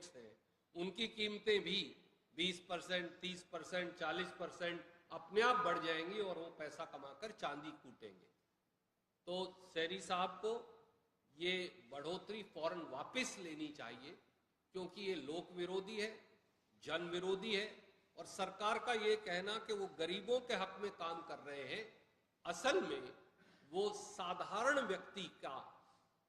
Projects हैं उनकी कीमतें भी 20%, 30%, 40% अपने आप बढ़ जाएंगी और वो पैसा कमाकर चांदी कूटेंगे। तो सैनी साहब को ये बढ़ोतरी फौरन वापस लेनी चाहिए, क्योंकि ये लोक विरोधी है, जन विरोधी है। और सरकार का ये कहना कि वो गरीबों के हक में काम कर रहे हैं, असल में वो साधारण व्यक्ति का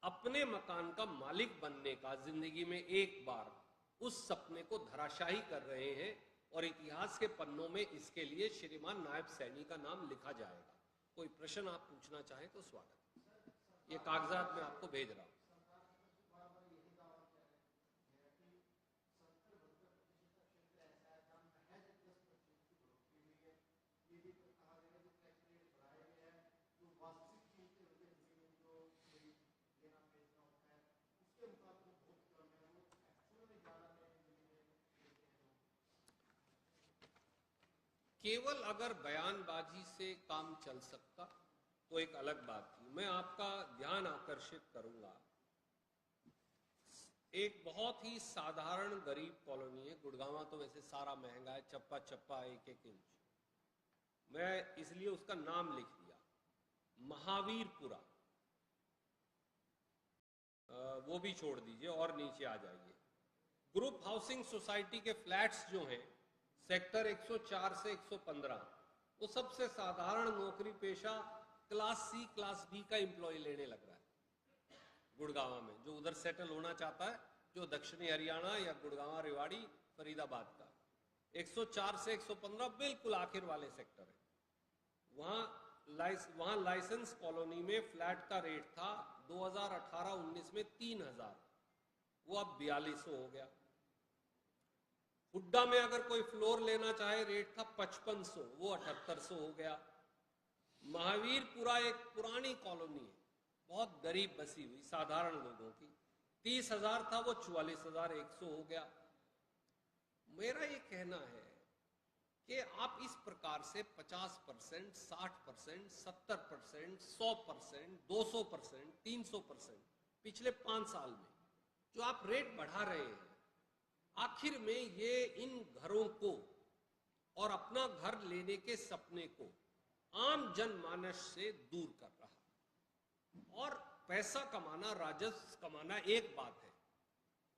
अपने मकान का मालिक बनने का जिंदगी में एक बार उस सपने को धराशाही कर रहे हैं। और इतिहास के पन्नों में इसके लिए श्रीमान नायब सैनी का नाम लिखा जाएगा। कोई प्रश्न आप पूछना चाहें तो स्वागत। ये कागजात मैं आपको भेज रहा हूं। केवल अगर बयानबाजी से काम चल सकता तो एक अलग बात थी। मैं आपका ध्यान आकर्षित करूंगा, एक बहुत ही साधारण गरीब कॉलोनी है। गुड़गांव तो वैसे सारा महंगा है, चप्पा चप्पा 1-1 इंच। मैं इसलिए उसका नाम लिख दिया, महावीरपुरा। वो भी छोड़ दीजिए और नीचे आ जाइए। ग्रुप हाउसिंग सोसाइटी के फ्लैट्स जो हैं सेक्टर 104 से 115, वो सबसे साधारण नौकरी पेशा क्लास सी क्लास बी का एम्प्लॉय लेने लग रहा है गुड़गांव में। जो उधर सेटल होना चाहता है, जो दक्षिणी हरियाणा या गुड़गांव, रेवाड़ी, फरीदाबाद का, 104 से 115 बिल्कुल आखिर वाले सेक्टर है। वहां लाइसेंस कॉलोनी में फ्लैट का रेट था 2018-19 में 3000, वो अब 4200 हो गया। हुड्डा में अगर कोई फ्लोर लेना चाहे रेट था 5500, वो 7800 हो गया। महावीरपुरा एक पुरानी कॉलोनी है, बहुत गरीब बसी हुई साधारण लोगों की, 30,000 था, वो 44,100 हो गया। मेरा ये कहना है कि आप इस प्रकार से 50%, 60%, 70%, 100%, 200%, 300% पिछले 5 साल में जो आप रेट बढ़ा रहे हैं, आखिर में ये इन घरों को और अपना घर लेने के सपने को आम जनमानस से दूर कर रहा। और पैसा कमाना, राजस्व कमाना एक बात है,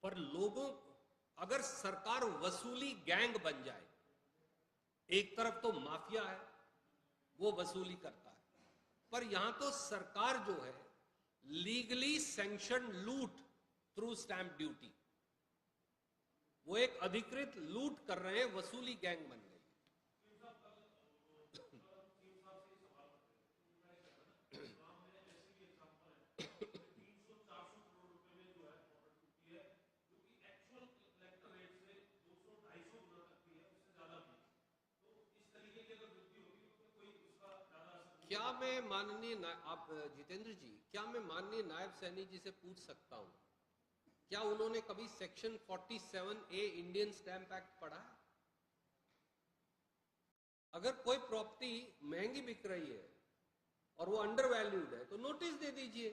पर लोगों को अगर सरकार वसूली गैंग बन जाए, एक तरफ तो माफिया है वो वसूली करता है, पर यहां तो सरकार जो है लीगली सैंक्शन लूट थ्रू स्टैंप ड्यूटी, वो एक अधिकृत लूट कर रहे हैं, वसूली गैंग बन गई। क्या मैं माननीय आप जितेंद्र जी, क्या मैं माननीय नायब सैनी जी से पूछ सकता हूं, क्या उन्होंने कभी section 47A Indian stamp act पढ़ा है? अगर कोई प्रॉपर्टी महंगी बिक रही है और वो अंडर वैल्यूड है तो नोटिस दे दीजिए,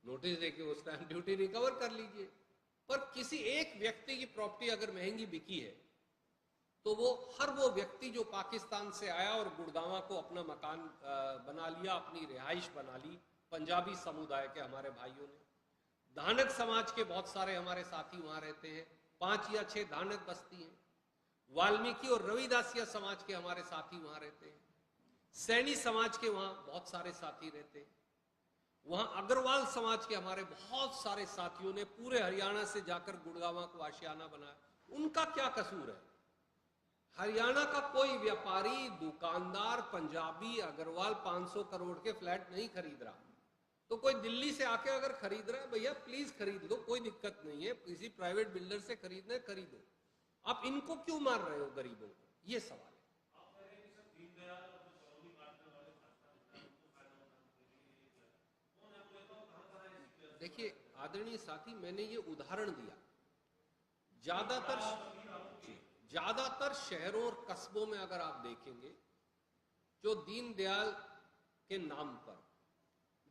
नोटिस देके वो स्टैंप ड्यूटी रिकवर कर लीजिए। पर किसी एक व्यक्ति की प्रॉपर्टी अगर महंगी बिकी है तो वो व्यक्ति जो पाकिस्तान से आया और गुड़गांव को अपना मकान बना लिया, अपनी रिहाइश बना ली, पंजाबी समुदाय के हमारे भाइयों ने, धानक समाज के बहुत सारे हमारे साथी वहां रहते हैं, 5 या 6 धानक बस्ती हैं, वाल्मीकि और रविदासिया समाज के हमारे साथी वहां रहते हैं, सैनी समाज के वहां बहुत सारे साथी रहते हैं, वहां अग्रवाल समाज के हमारे बहुत सारे साथियों ने पूरे हरियाणा से जाकर गुड़गांव को आशियाना बनाया। उनका क्या कसूर है? हरियाणा का कोई व्यापारी, दुकानदार, पंजाबी, अग्रवाल 500 करोड़ के फ्लैट नहीं खरीद रहा, तो कोई दिल्ली से आके अगर खरीद रहा है, भैया प्लीज खरीद लो, कोई दिक्कत नहीं है, किसी प्राइवेट बिल्डर से खरीदना है खरीदो। आप इनको क्यों मार रहे हो गरीबों को? ये सवाल है। देखिए आदरणीय साथी, मैंने ये उदाहरण दिया, ज्यादातर शहरों और कस्बों में अगर आप देखेंगे, जो दीनदयाल के नाम पर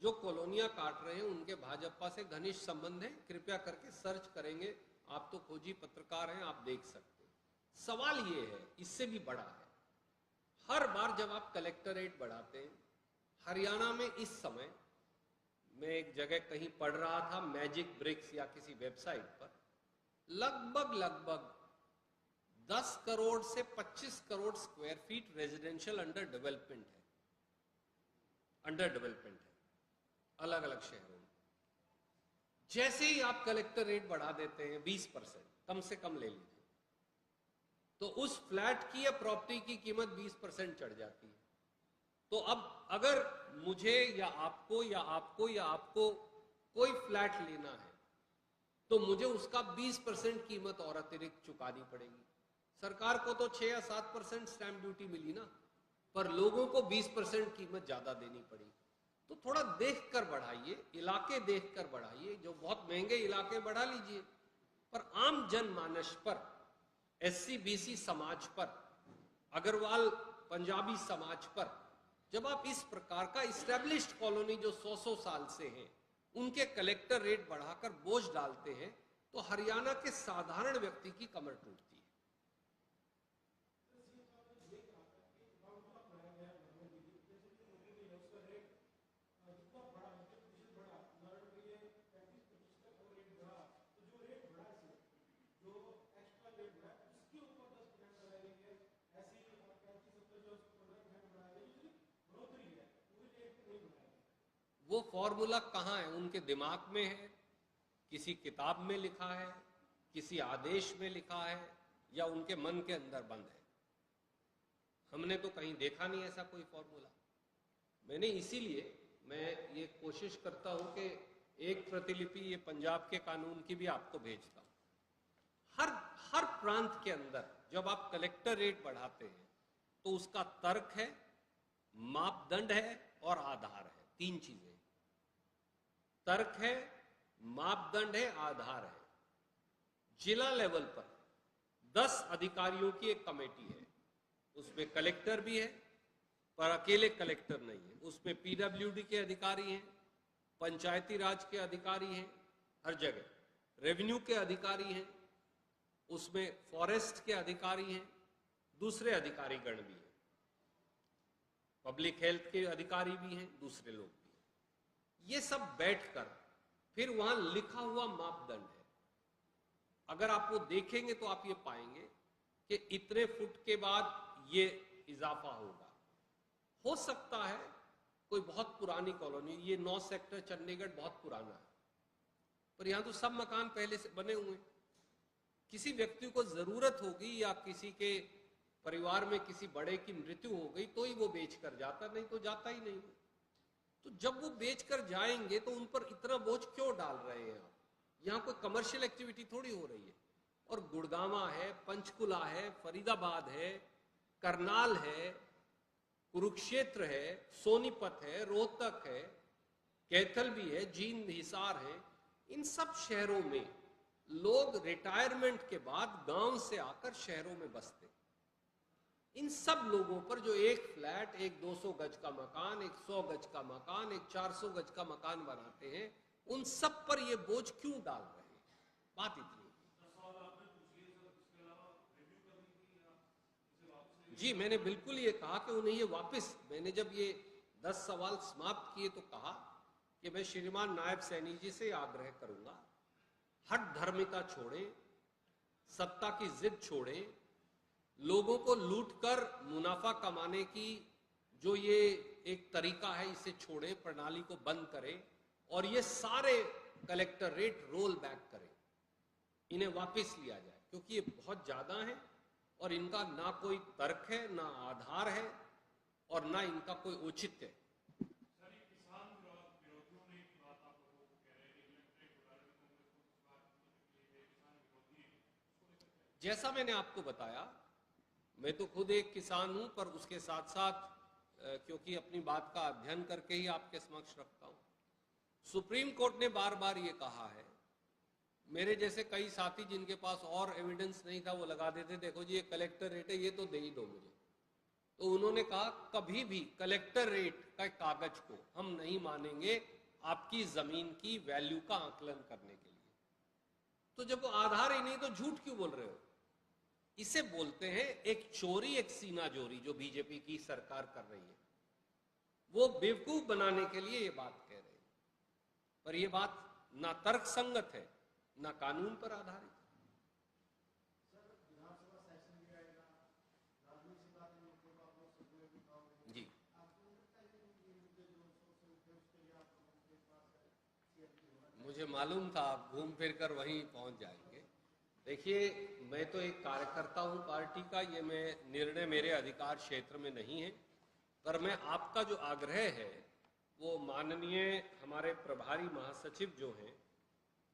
जो कॉलोनियां काट रहे हैं, उनके भाजपा से घनिष्ठ संबंध है। कृपया करके सर्च करेंगे, आप तो तो खोजी पत्रकार हैं, आप देख सकते हैं। सवाल ये है, इससे भी बड़ा है, हर बार जब आप कलेक्टरेट बढ़ाते हैं, हरियाणा में इस समय, मैं एक जगह कहीं पढ़ रहा था मैजिक ब्रिक्स या किसी वेबसाइट पर, लगभग 10 करोड़ से 25 crore square feet residential under development है अलग अलग शहरों में। जैसे ही आप कलेक्टर रेट बढ़ा देते हैं 20%, कम से कम ले लीजिए, तो उस फ्लैट की या प्रॉपर्टी की कीमत 20% चढ़ जाती है। तो अब अगर मुझे या आपको कोई फ्लैट लेना है, तो मुझे उसका 20% कीमत और अतिरिक्त चुकानी पड़ेगी। सरकार को तो 6 या 7% स्टैंप ड्यूटी मिली ना, पर लोगों को 20% कीमत ज्यादा देनी पड़ी। तो थोड़ा देखकर बढ़ाइए, इलाके देखकर बढ़ाइए, जो बहुत महंगे इलाके बढ़ा लीजिए, पर आम जनमानस पर, SC BC समाज पर, अग्रवाल पंजाबी समाज पर जब आप इस प्रकार का इस्टेब्लिश्ड कॉलोनी जो 100 साल से हैं, उनके कलेक्टर रेट बढ़ाकर बोझ डालते हैं, तो हरियाणा के साधारण व्यक्ति की कमर टूटती है। वो फॉर्मूला कहाँ है? उनके दिमाग में है, किसी किताब में लिखा है, किसी आदेश में लिखा है, या उनके मन के अंदर बंद है? हमने तो कहीं देखा नहीं ऐसा कोई फॉर्मूला। मैंने इसीलिए मैं ये कोशिश करता हूं कि एक प्रतिलिपि ये पंजाब के कानून की भी आपको भेजता हूं। हर प्रांत के अंदर जब आप कलेक्टर रेट बढ़ाते हैं, तो उसका तर्क है, मापदंड है और आधार है। 3 चीजें, तर्क है, मापदंड है, आधार है। जिला लेवल पर 10 अधिकारियों की एक कमेटी है, उसमें कलेक्टर भी है, पर अकेले कलेक्टर नहीं है, उसमें PWD के अधिकारी हैं, पंचायती राज के अधिकारी हैं, हर जगह रेवेन्यू के अधिकारी हैं, उसमें फॉरेस्ट के अधिकारी हैं, दूसरे अधिकारी गण भी हैं, पब्लिक हेल्थ के अधिकारी भी हैं, दूसरे लोग भी हैं। ये सब बैठकर फिर वहां लिखा हुआ मापदंड है। अगर आप वो देखेंगे तो आप ये पाएंगे कि इतने फुट के बाद ये इजाफा होगा। हो सकता है कोई बहुत पुरानी कॉलोनी, ये 9 सेक्टर चंडीगढ़ बहुत पुराना है, पर यहां तो सब मकान पहले से बने हुए हैं। किसी व्यक्ति को जरूरत होगी या किसी के परिवार में किसी बड़े की मृत्यु हो गई तो ही वो बेच कर जाता, नहीं तो जाता ही नहीं। तो जब वो बेच कर जाएंगे तो उन पर इतना बोझ क्यों डाल रहे हैं आप? यहाँ कोई कमर्शियल एक्टिविटी थोड़ी हो रही है। और गुड़गांवा है, पंचकुला है, फरीदाबाद है, करनाल है, कुरुक्षेत्र है, सोनीपत है, रोहतक है, कैथल भी है, जींद, हिसार है। इन सब शहरों में लोग रिटायरमेंट के बाद गांव से आकर शहरों में बसते। इन सब लोगों पर जो एक फ्लैट, एक 200 गज का मकान, एक 100 गज का मकान, एक 400 गज का मकान बनाते हैं, उन सब पर ये बोझ क्यों डाल रहे हैं? बात इतनी। जी, मैंने बिल्कुल ये कहा कि उन्हें ये वापस, मैंने जब ये 10 सवाल समाप्त किए तो कहा कि मैं श्रीमान नायब सैनी जी से आग्रह करूंगा, हट धर्मिता छोड़ें, सत्ता की जिद छोड़ें, लोगों को लूटकर मुनाफा कमाने की जो ये एक तरीका है इसे छोड़ें, प्रणाली को बंद करें और ये सारे कलेक्टर रेट रोल बैक करें, इन्हें वापस लिया जाए, क्योंकि ये बहुत ज्यादा है और इनका ना कोई तर्क है, ना आधार है और ना इनका कोई औचित्य है। जैसा मैंने आपको बताया, मैं तो खुद एक किसान हूं, पर उसके साथ साथ क्योंकि अपनी बात का अध्ययन करके ही आपके समक्ष रखता हूं, सुप्रीम कोर्ट ने बार बार ये कहा है, मेरे जैसे कई साथी जिनके पास और एविडेंस नहीं था वो लगा देते, देखो जी ये कलेक्टर रेट है, ये तो दे ही दो मुझे। तो उन्होंने कहा कभी भी कलेक्टर रेट का कागज को हम नहीं मानेंगे आपकी जमीन की वैल्यू का आकलन करने के लिए। तो जब वो आधार ही नहीं तो झूठ क्यों बोल रहे हो? इसे बोलते हैं एक चोरी, एक सीना जोरी जो बीजेपी की सरकार कर रही है। वो बेवकूफ बनाने के लिए ये बात कह रहे हैं, पर ये बात ना तर्क संगत है ना कानून पर आधारित है। जी, मुझे मालूम था आप घूम फिर कर वहीं पहुंच जाएंगे। देखिए, मैं तो एक कार्यकर्ता हूं पार्टी का, ये निर्णय मेरे अधिकार क्षेत्र में नहीं है, पर मैं आपका जो आग्रह है वो माननीय हमारे प्रभारी महासचिव जो हैं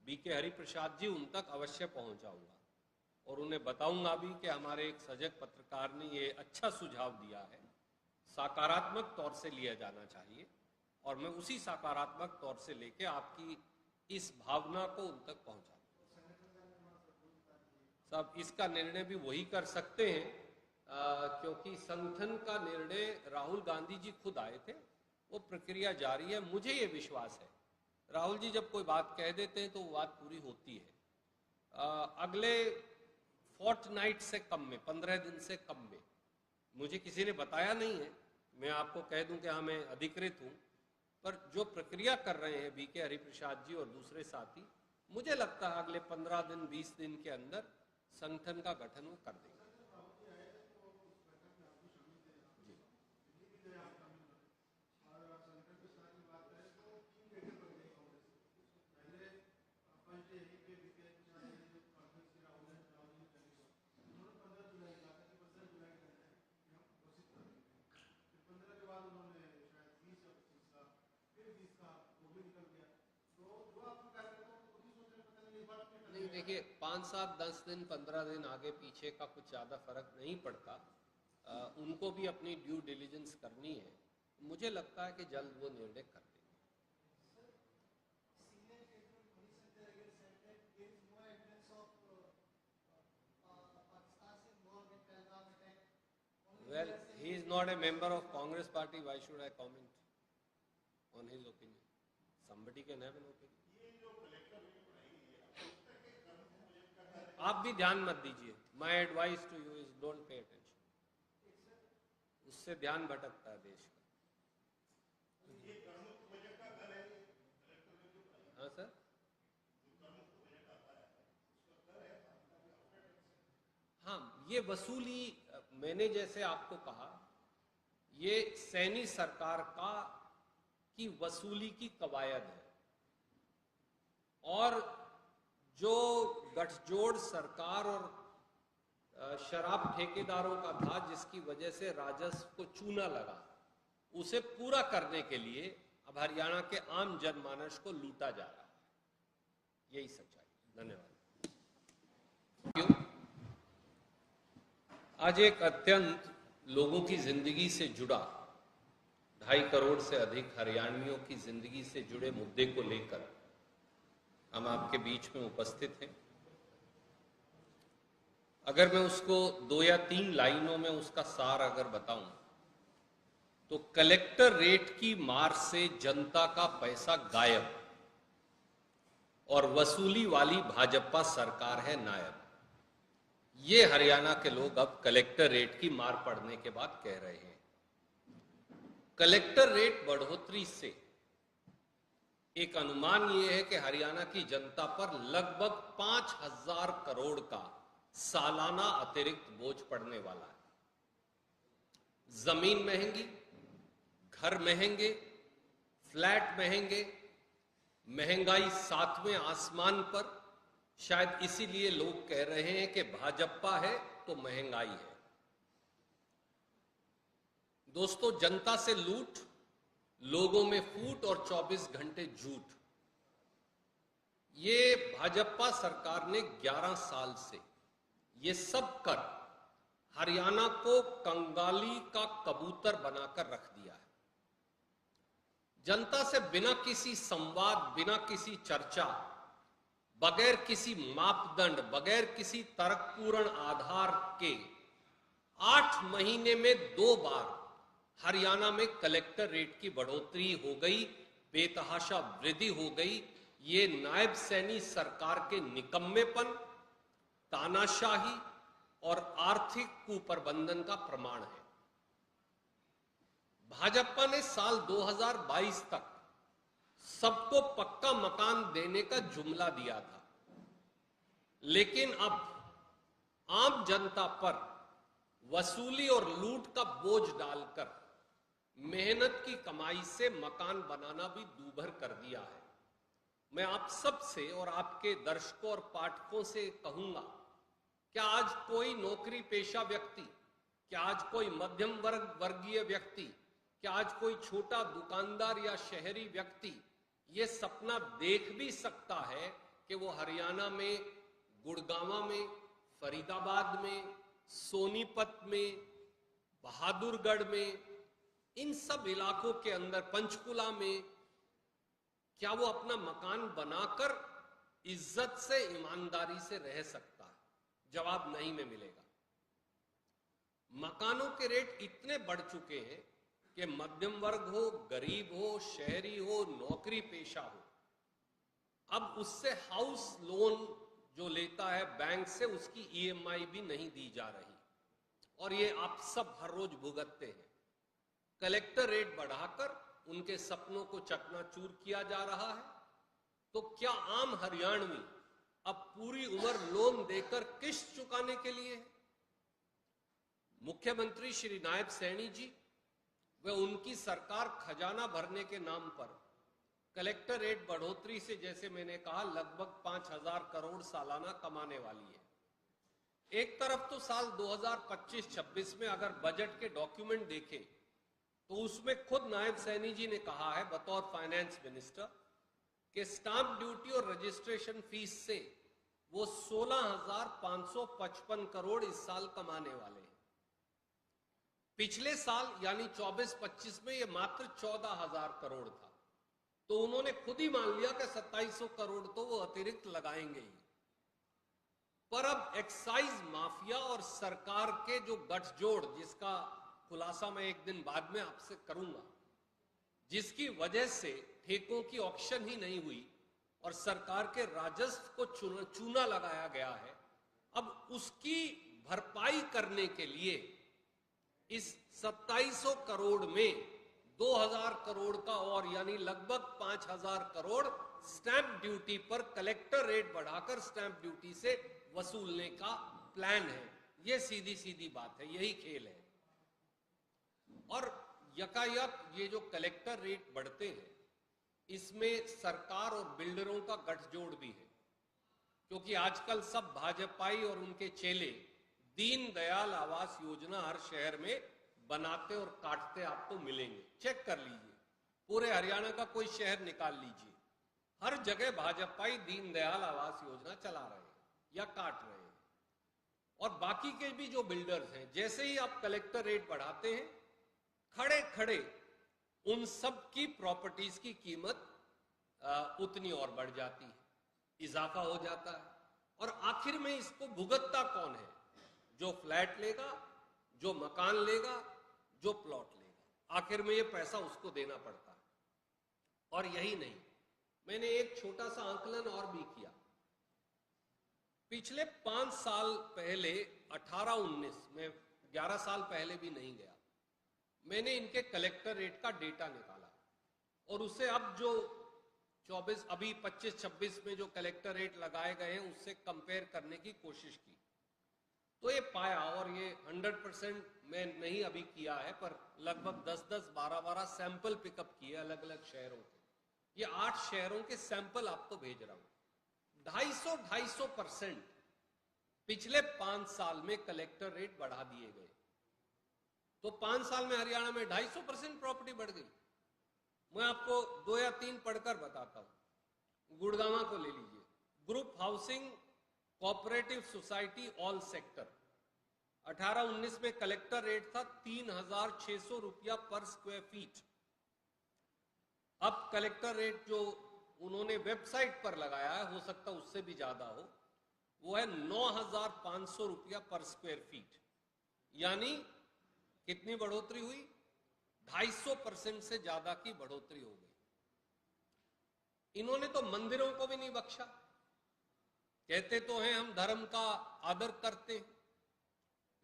बीके हरिप्रसाद जी, उन तक अवश्य पहुंचाऊंगा और उन्हें बताऊंगा भी कि हमारे एक सजग पत्रकार ने ये अच्छा सुझाव दिया है, सकारात्मक तौर से लिया जाना चाहिए, और मैं उसी सकारात्मक तौर से लेके आपकी इस भावना को उन तक पहुंचा। सब इसका निर्णय भी वही कर सकते हैं, क्योंकि संगठन का निर्णय राहुल गांधी जी खुद आए थे, वो प्रक्रिया जारी है। मुझे ये विश्वास है राहुल जी जब कोई बात कह देते हैं तो वो बात पूरी होती है। अगले फोर्टनाइट से कम में, 15 दिन से कम में, मुझे किसी ने बताया नहीं है, मैं आपको कह दूं कि हाँ मैं अधिकृत हूं, पर जो प्रक्रिया कर रहे हैं बीके हरिप्रसाद जी और दूसरे साथी, मुझे लगता है अगले 15 दिन 20 दिन के अंदर संगठन का गठन वो कर देंगे। नहीं, देखिए 5, 7, 10 दिन 15 दिन आगे पीछे का कुछ ज़्यादा फर्क नहीं पड़ता। उनको भी अपनी ड्यू डिलिजेंस करनी है। मुझे लगता है कि जल्द वो निर्णय कर देंगे। Well, he is not a member of Congress party. Why should I comment on his opinion? Somebody can have an opinion. आप भी ध्यान मत दीजिए। My advice to you is don't pay attention. उससे ध्यान भटकता है देश का। हाँ सर, हाँ, ये वसूली, मैंने जैसे आपको कहा, ये सैनी सरकार की वसूली की कवायद है, और जो गठजोड़ सरकार और शराब ठेकेदारों का था, जिसकी वजह से राजस्व को चूना लगा, उसे पूरा करने के लिए अब हरियाणा के आम जनमानस को लूटा जा रहा है। यही सच्चाई। धन्यवाद। क्यों? आज एक अत्यंत लोगों की जिंदगी से जुड़ा, 2.5 करोड़ से अधिक हरियाणवियों की जिंदगी से जुड़े मुद्दे को लेकर हम आपके बीच में उपस्थित हैं। अगर मैं उसको 2 या 3 लाइनों में उसका सार अगर बताऊं, तो कलेक्टर रेट की मार से जनता का पैसा गायब, और वसूली वाली भाजपा सरकार है नायब। ये हरियाणा के लोग अब कलेक्टर रेट की मार पड़ने के बाद कह रहे हैं। कलेक्टर रेट बढ़ोतरी से एक अनुमान यह है कि हरियाणा की जनता पर लगभग 5,000 करोड़ का सालाना अतिरिक्त बोझ पड़ने वाला है। जमीन महंगी, घर महंगे, फ्लैट महंगे, महंगाई 7वें आसमान पर। शायद इसीलिए लोग कह रहे हैं कि भाजपा है तो महंगाई है। दोस्तों, जनता से लूट, लोगों में फूट और 24 घंटे झूठ, ये भाजपा सरकार ने 11 साल से ये सब कर हरियाणा को कंगाली का कबूतर बनाकर रख दिया है। जनता से बिना किसी संवाद, बिना किसी चर्चा, बगैर किसी मापदंड, बगैर किसी तर्कपूर्ण आधार के 8 महीने में 2 बार हरियाणा में कलेक्टर रेट की बढ़ोतरी हो गई, बेतहाशा वृद्धि हो गई, ये नायब सैनी सरकार के निकम्मेपन, तानाशाही और आर्थिक कुप्रबंधन का प्रमाण है। भाजपा ने साल 2022 तक सबको पक्का मकान देने का जुमला दिया था, लेकिन अब आम जनता पर वसूली और लूट का बोझ डालकर मेहनत की कमाई से मकान बनाना भी दूभर कर दिया है। मैं आप सब से और आपके दर्शकों और पाठकों से कहूंगा, क्या आज कोई नौकरी पेशा व्यक्ति, क्या आज कोई मध्यम वर्गीय व्यक्ति, क्या आज कोई छोटा दुकानदार या शहरी व्यक्ति ये सपना देख भी सकता है कि वो हरियाणा में गुड़गांव में, फरीदाबाद में, सोनीपत में, बहादुरगढ़ में, इन सब इलाकों के अंदर, पंचकुला में, क्या वो अपना मकान बनाकर इज्जत से, ईमानदारी से रह सकता है? जवाब नहीं में मिलेगा। मकानों के रेट इतने बढ़ चुके हैं कि मध्यम वर्ग हो, गरीब हो, शहरी हो, नौकरी पेशा हो, अब उससे हाउस लोन जो लेता है बैंक से, उसकी ईएमआई भी नहीं दी जा रही, और ये आप सब हर रोज भुगतते हैं। कलेक्टर रेट बढ़ाकर उनके सपनों को चकनाचूर किया जा रहा है। तो क्या आम हरियाणवी अब पूरी उम्र लोन देकर किस्त चुकाने के लिए है? मुख्यमंत्री श्री नायब सैनी जी व उनकी सरकार खजाना भरने के नाम पर कलेक्टर रेट बढ़ोतरी से, जैसे मैंने कहा, लगभग 5,000 करोड़ सालाना कमाने वाली है। एक तरफ तो साल 2025-26 में अगर बजट के डॉक्यूमेंट देखें तो उसमें खुद नायब सैनी जी ने कहा है बतौर फाइनेंस मिनिस्टर कि स्टाम्प ड्यूटी और रजिस्ट्रेशन फीस से वो 16,555 करोड़ इस साल कमाने वाले हैं। पिछले साल यानी 24-25 में ये मात्र 14,000 करोड़ था, तो उन्होंने खुद ही मान लिया कि 2700 करोड़ तो वो अतिरिक्त लगाएंगे ही। पर अब एक्साइज माफिया और सरकार के जो गठजोड़, जिसका खुलासा मैं एक दिन बाद में आपसे करूंगा, जिसकी वजह से ठेकों की ऑक्शन ही नहीं हुई और सरकार के राजस्व को चूना लगाया गया है, अब उसकी भरपाई करने के लिए इस 2700 करोड़ में 2,000 करोड़ का और, यानी लगभग 5,000 करोड़ स्टैंप ड्यूटी पर कलेक्टर रेट बढ़ाकर स्टैंप ड्यूटी से वसूलने का प्लान है। यह सीधी सीधी बात है, यही खेल है। और यकायक ये जो कलेक्टर रेट बढ़ते हैं, इसमें सरकार और बिल्डरों का गठजोड़ भी है, क्योंकि आजकल सब भाजपाई और उनके चेले दीनदयाल आवास योजना हर शहर में बनाते और काटते आपको मिलेंगे। चेक कर लीजिए, पूरे हरियाणा का कोई शहर निकाल लीजिए, हर जगह भाजपाई दीनदयाल आवास योजना चला रहे हैं या काट रहे हैं। और बाकी के भी जो बिल्डर्स हैं, जैसे ही आप कलेक्टर रेट बढ़ाते हैं, खड़े खड़े उन सब की प्रॉपर्टीज की कीमत उतनी और बढ़ जाती है, इजाफा हो जाता है। और आखिर में इसको भुगतता कौन है? जो फ्लैट लेगा, जो मकान लेगा, जो प्लॉट लेगा, आखिर में ये पैसा उसको देना पड़ता है। और यही नहीं, मैंने एक छोटा सा आंकलन और भी किया। पिछले 5 साल पहले 18-19 में, 11 साल पहले भी नहीं गया, मैंने इनके कलेक्टर रेट का डेटा निकाला और उसे अब जो 24, अभी 25-26 में जो कलेक्टर रेट लगाए गए हैं उससे कंपेयर करने की कोशिश की, तो ये पाया, और ये 100% मैं नहीं अभी किया है, पर लगभग 10-10, 12-12 सैंपल पिकअप किए अलग अलग शहरों के। ये 8 शहरों के सैंपल आपको भेज रहा हूं। 250-250% पिछले 5 साल में कलेक्टर रेट बढ़ा दिए गए। तो 5 साल में हरियाणा में 250% प्रॉपर्टी बढ़ गई। मैं आपको 2 या 3 पढ़कर बताता हूं। गुड़गांव को ले लीजिए, group housing cooperative society all sector, 18-19 में कलेक्टर रेट था 3,600 रुपया पर स्क्वायर फीट। अब कलेक्टर रेट जो उन्होंने वेबसाइट पर लगाया है, हो सकता उससे भी ज्यादा हो, वो है 9,500 रुपया पर स्क्वायर फीट। यानी कितनी बढ़ोतरी हुई? 250% से ज्यादा की बढ़ोतरी हो गई। इन्होंने तो मंदिरों को भी नहीं बख्शा। कहते तो हैं हम धर्म का आदर करते हैं।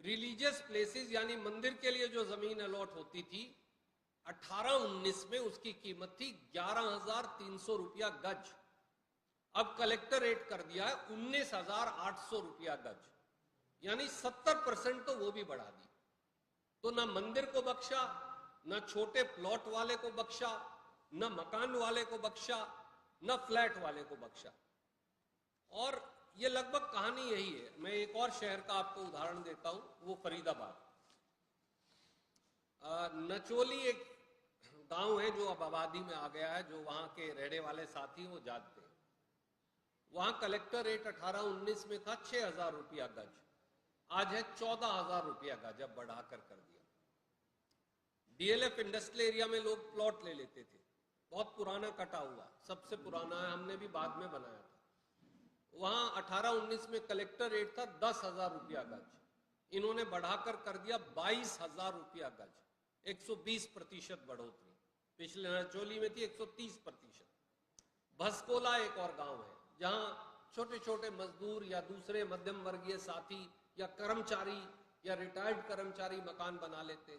रिलीजियस प्लेसेस यानी मंदिर के लिए जो जमीन अलॉट होती थी 18-19 में उसकी कीमत थी 11,300 रुपया गज। अब कलेक्टर रेट कर दिया है 19,800 रुपया गज, यानी 70% तो वो भी बढ़ा दी। तो ना मंदिर को बख्शा, ना छोटे प्लॉट वाले को बख्शा, ना मकान वाले को बख्शा, ना फ्लैट वाले को बख्शा। और ये लगभग कहानी यही है। मैं एक और शहर का आपको उदाहरण देता हूं, वो फरीदाबाद। नचोली एक गांव है जो अब आबादी में आ गया है, जो वहां के रहने वाले साथी वो जानते हैं। वहां कलेक्टर रेट 18-19 में था 6,000 रुपया गज, आज है 14,000 रुपया गज, अब बढ़ाकर कर दिया। डीएलएफ इंडस्ट्रियल एरिया में लोग प्लॉट ले लेते थे, बहुत पुराना कटा हुआ, सबसे पुराना है, हमने भी बाद में बनाया था। वहां 18-19 में कलेक्टर रेट था 10,000 रुपया गज, इन्होंने बढ़ाकर कर दिया 22,000 रुपया गज, 120% बढ़ोतरी। पिछले नचोली में थी 130%। भसकोला एक और गांव है जहां छोटे छोटे मजदूर या दूसरे मध्यम वर्गीय साथी या कर्मचारी या रिटायर्ड कर्मचारी मकान बना लेते।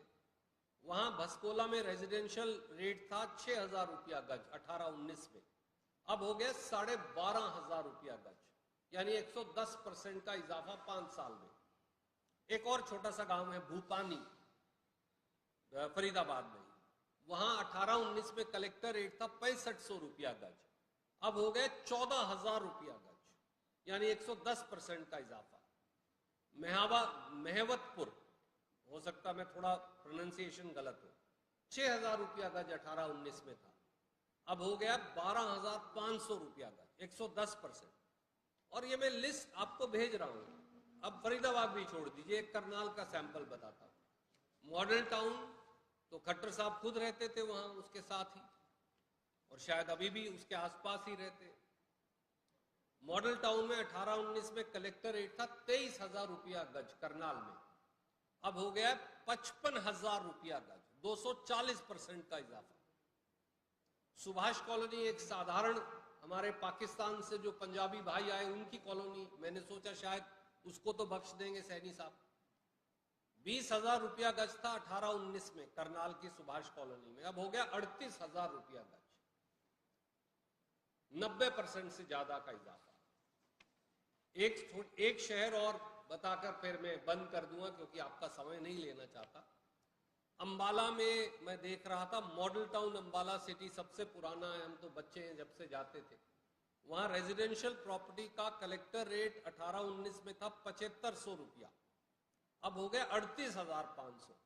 वहां भसकोला में रेजिडेंशियल रेट था 6,000 रुपया गज 18-19 में, अब हो गया 12,500 रुपया गज, यानी 110% का इजाफा 5 साल में। एक और छोटा सा गांव है भूपानी, फरीदाबाद में, वहां 18-19 में कलेक्टर रेट था 6500 रुपया गज, अब हो गए 14,000 रुपया गज, यानी 110% का इजाफा। मेहवतपुर, हो सकता मैं थोड़ा प्रोनाउंसिएशन गलत हो, 6,000 रुपया गज 18-19 में था, अब हो गया 12,500 रुपया गज, 110%। और ये मैं लिस्ट आपको भेज रहा हूं। अब फरीदाबाद भी छोड़ दीजिए, एक करनाल का सैंपल बताता हूं। मॉडल टाउन तो खट्टर साहब खुद रहते थे वहां, उसके साथ ही, और शायद अभी भी उसके आसपास ही रहते। मॉडल टाउन में 18-19 में कलेक्टर रेट था 23,000 रुपया गज करनाल में, अब हो गया 55,000 रुपया गज, 240% का इजाफा। सुभाष कॉलोनी एक साधारण हमारे पाकिस्तान से जो पंजाबी भाई आए उनकी कॉलोनी, मैंने सोचा शायद उसको तो बख्श देंगे सैनी साहब। 20,000 रुपया गज था 18-19 में करनाल की सुभाष कॉलोनी में, अब हो गया 38,000 रुपया गज, 90% से ज्यादा का इजाफा। एक शहर और बताकर फिर मैं बंद कर दूंगा क्योंकि आपका समय नहीं लेना चाहता। अंबाला में मैं देख रहा था, मॉडल टाउन अंबाला सिटी सबसे पुराना है, हम तो बच्चे हैं जब से जाते थे। वहां रेजिडेंशियल प्रॉपर्टी का कलेक्टर रेट 18-19 में था 7,500 रुपया, अब हो गया 38,500,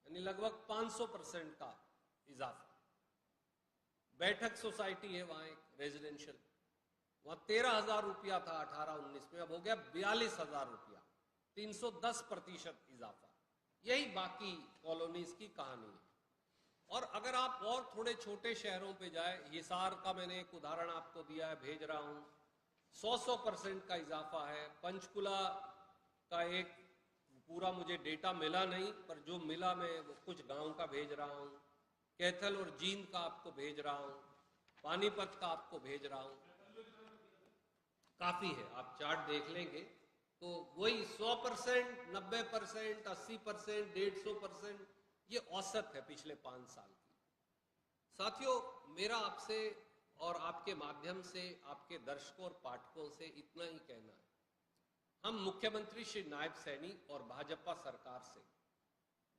यानी लगभग 500% का इजाफा। बैठक सोसाइटी है वहां एक रेजिडेंशियल, वहां 13,000 रुपया था 18-19 में, अब हो गया 42,000 रुपया, 310% इजाफा। यही बाकी कॉलोनीज की कहानी है। और अगर आप और थोड़े छोटे शहरों पे जाए, हिसार का मैंने एक उदाहरण आपको दिया है, भेज रहा हूं, 100% का इजाफा है। पंचकुला का एक पूरा मुझे डेटा मिला नहीं, पर जो मिला मैं कुछ गांव का भेज रहा हूं। कैथल और जींद का आपको भेज रहा हूं, पानीपत का आपको भेज रहा हूं। काफी है, आप चार्ट देख लेंगे तो वही 100%, 90%, 80%, 150%, ये औसत है पिछले 5 साल की। साथियों, मेरा आपसे और आपके माध्यम से आपके दर्शकों और पाठकों से इतना ही कहना है। हम मुख्यमंत्री श्री नायब सैनी और भाजपा सरकार से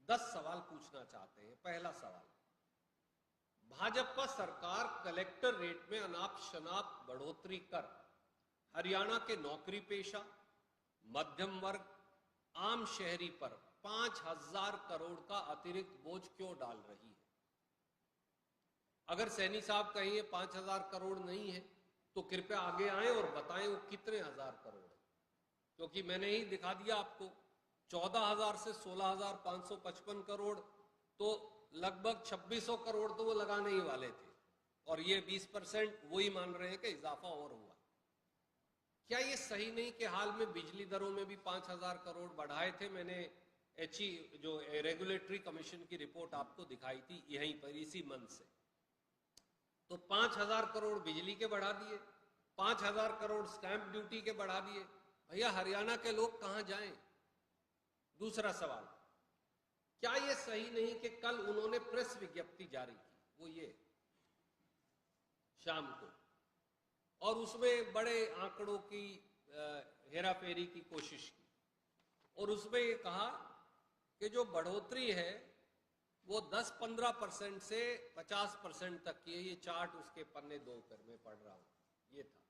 10 सवाल पूछना चाहते हैं। पहला सवाल, भाजपा सरकार कलेक्टर रेट में अनाप शनाप बढ़ोतरी कर हरियाणा के नौकरी पेशा, मध्यम वर्ग, आम शहरी पर 5,000 करोड़ का अतिरिक्त बोझ क्यों डाल रही है? अगर सैनी साहब कहें 5,000 करोड़ नहीं है तो कृपया आगे आए और बताएं वो कितने हजार करोड़ है, क्योंकि मैंने ही दिखा दिया आपको 14,000 से 16,555 करोड़, तो लगभग 2,600 करोड़ तो वो लगाने ही वाले थे, और ये 20% वही मान रहे हैं कि इजाफा और हुआ। क्या ये सही नहीं कि हाल में बिजली दरों में भी 5,000 करोड़ बढ़ाए थे? मैंने जो रेगुलेटरी कमीशन की रिपोर्ट आपको दिखाई थी यहीं पर, इसी मंथ से। तो 5,000 करोड़ बिजली के बढ़ा दिए, 5,000 करोड़ स्टैंप ड्यूटी के बढ़ा दिए। भैया हरियाणा के लोग कहां जाएं? दूसरा सवाल, क्या यह सही नहीं कि कल उन्होंने प्रेस विज्ञप्ति जारी की, वो ये शाम को, और उसमें बड़े आंकड़ों की हेराफेरी की कोशिश की, और उसमें ये कहा कि जो बढ़ोतरी है वो 10-15% से 50% तक की है। ये चार्ट उसके पन्ने 2 पर मैं पढ़ रहा हूं, ये था।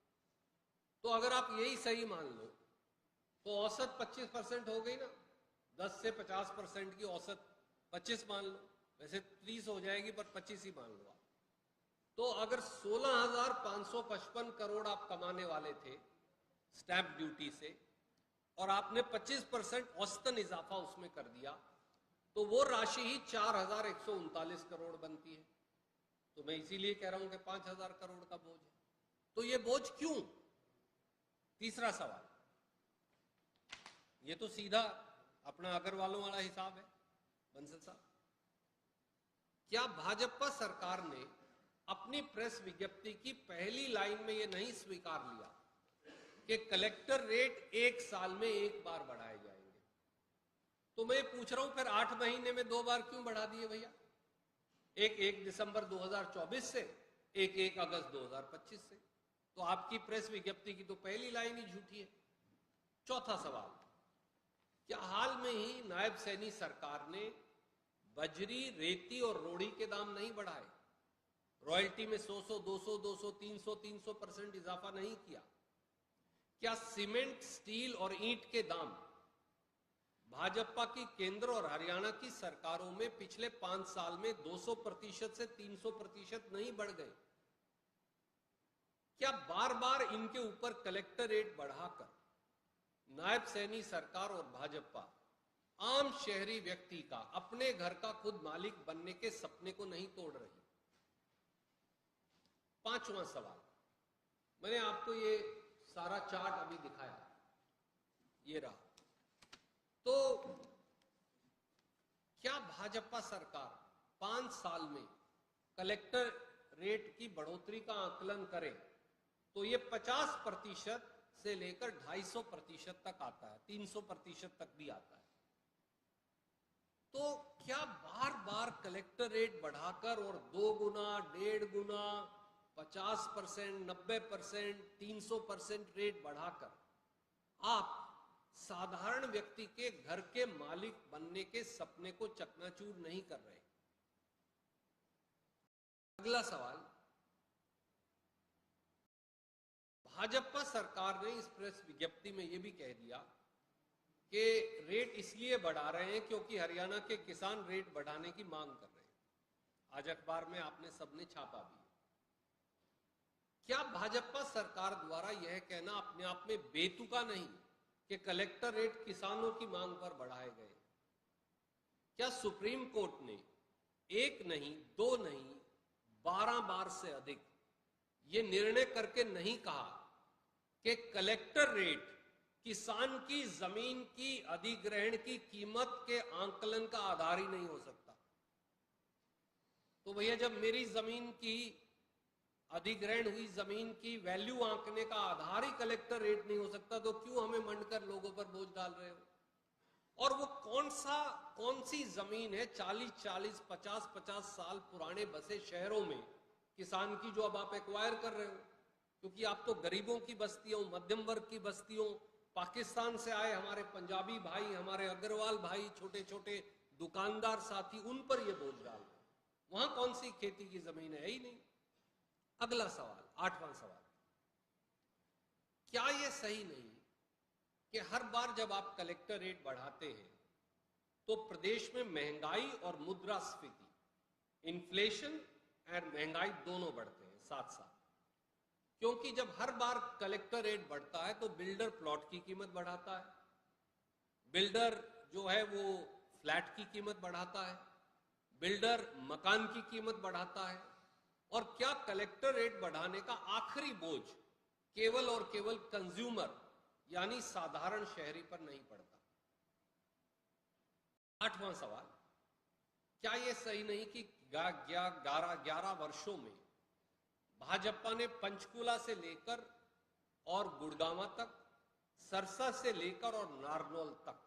तो अगर आप यही सही मान लो तो औसत 25% हो गई ना, 10 से 50% की औसत 25 मान लो, वैसे 30 हो जाएगी पर 25 ही मान लो आप। तो अगर 16,555 करोड़ आप कमाने वाले थे स्टैंप ड्यूटी से, और आपने 25% औसतन इजाफा उसमें कर दिया, तो वो राशि ही 4,139 करोड़ बनती है। तो मैं इसीलिए कह रहा हूं कि 5,000 करोड़ का बोझ है। तो ये बोझ क्यों? तीसरा सवाल, ये तो सीधा अपना अग्रवालों वाला हिसाब है बंसल साहब। क्या भाजपा सरकार ने अपनी प्रेस विज्ञप्ति की पहली लाइन में यह नहीं स्वीकार लिया कि कलेक्टर रेट 1 साल में 1 बार बढ़ाए जाएंगे? तो मैं पूछ रहा हूं फिर 8 महीने में 2 बार क्यों बढ़ा दिए भैया? एक 1 दिसंबर 2024 से, एक 1 अगस्त 2025 से। तो आपकी प्रेस विज्ञप्ति की तो पहली लाइन ही झूठी है। चौथा सवाल, क्या हाल में ही नायब सैनी सरकार ने बजरी, रेती और रोड़ी के दाम नहीं बढ़ाए? रॉयल्टी में 100, 200, 200, 300, 300% इजाफा नहीं किया? क्या सीमेंट, स्टील और ईंट के दाम भाजपा की केंद्र और हरियाणा की सरकारों में पिछले 5 साल में 200% से 300% नहीं बढ़ गए? क्या बार बार इनके ऊपर कलेक्टर रेट बढ़ाकर नायब सैनी सरकार और भाजपा आम शहरी व्यक्ति का अपने घर का खुद मालिक बनने के सपने को नहीं तोड़ रही? पांचवां सवाल, मैंने आपको ये सारा चार्ट अभी दिखाया, ये रहा। तो क्या भाजपा सरकार 5 साल में कलेक्टर रेट की बढ़ोतरी का आकलन करे तो ये 50% से लेकर 250% तक आता है, 300% तक भी आता है। तो क्या बार बार कलेक्टर रेट बढ़ाकर और 2 गुना, 1.5 गुना, 50%, 90%, 300% रेट बढ़ाकर आप साधारण व्यक्ति के घर के मालिक बनने के सपने को चकनाचूर नहीं कर रहे? अगला सवाल, भाजपा सरकार ने इस प्रेस विज्ञप्ति में यह भी कह दिया कि रेट इसलिए बढ़ा रहे हैं क्योंकि हरियाणा के किसान रेट बढ़ाने की मांग कर रहे हैं। आज अखबार में आपने सबने छापा भी। क्या भाजपा सरकार द्वारा यह कहना अपने आप में बेतुका नहीं कि कलेक्टर रेट किसानों की मांग पर बढ़ाए गए? क्या सुप्रीम कोर्ट ने 1 नहीं, 2 नहीं, 12 बार से अधिक ये निर्णय करके नहीं कहा कि कलेक्टर रेट किसान की जमीन की अधिग्रहण की कीमत के आंकलन का आधार ही नहीं हो सकता? तो भैया जब मेरी जमीन की अधिग्रहण हुई जमीन की वैल्यू आंकने का आधार ही कलेक्टर रेट नहीं हो सकता, तो क्यों हमें मंडकर लोगों पर बोझ डाल रहे हो? और वो कौन सी जमीन है 40-40, 50-50 साल पुराने बसे शहरों में किसान की जो अब आप एक्वायर कर रहे हो? क्योंकि आप तो गरीबों की बस्तियों, मध्यम वर्ग की बस्तियों, पाकिस्तान से आए हमारे पंजाबी भाई, हमारे अग्रवाल भाई, छोटे छोटे दुकानदार साथी, उन पर ये बोझ डाल रहे। वहां कौन सी खेती की जमीन है ही नहीं। अगला सवाल, 8वां सवाल, क्या यह सही नहीं कि हर बार जब आप कलेक्टर रेट बढ़ाते हैं तो प्रदेश में महंगाई और मुद्रास्फीति, इन्फ्लेशन और महंगाई दोनों बढ़ते हैं साथ साथ? क्योंकि जब हर बार कलेक्टर रेट बढ़ता है तो बिल्डर प्लॉट की कीमत बढ़ाता है, बिल्डर जो है वो फ्लैट की कीमत बढ़ाता है, बिल्डर मकान की कीमत बढ़ाता है। और क्या कलेक्टर रेट बढ़ाने का आखिरी बोझ केवल और केवल कंज्यूमर यानी साधारण शहरी पर नहीं पड़ता? 8वां सवाल, क्या यह सही नहीं कि 11 वर्षों में भाजपा ने पंचकुला से लेकर और गुड़गांव तक, सरसा से लेकर और नारनौल तक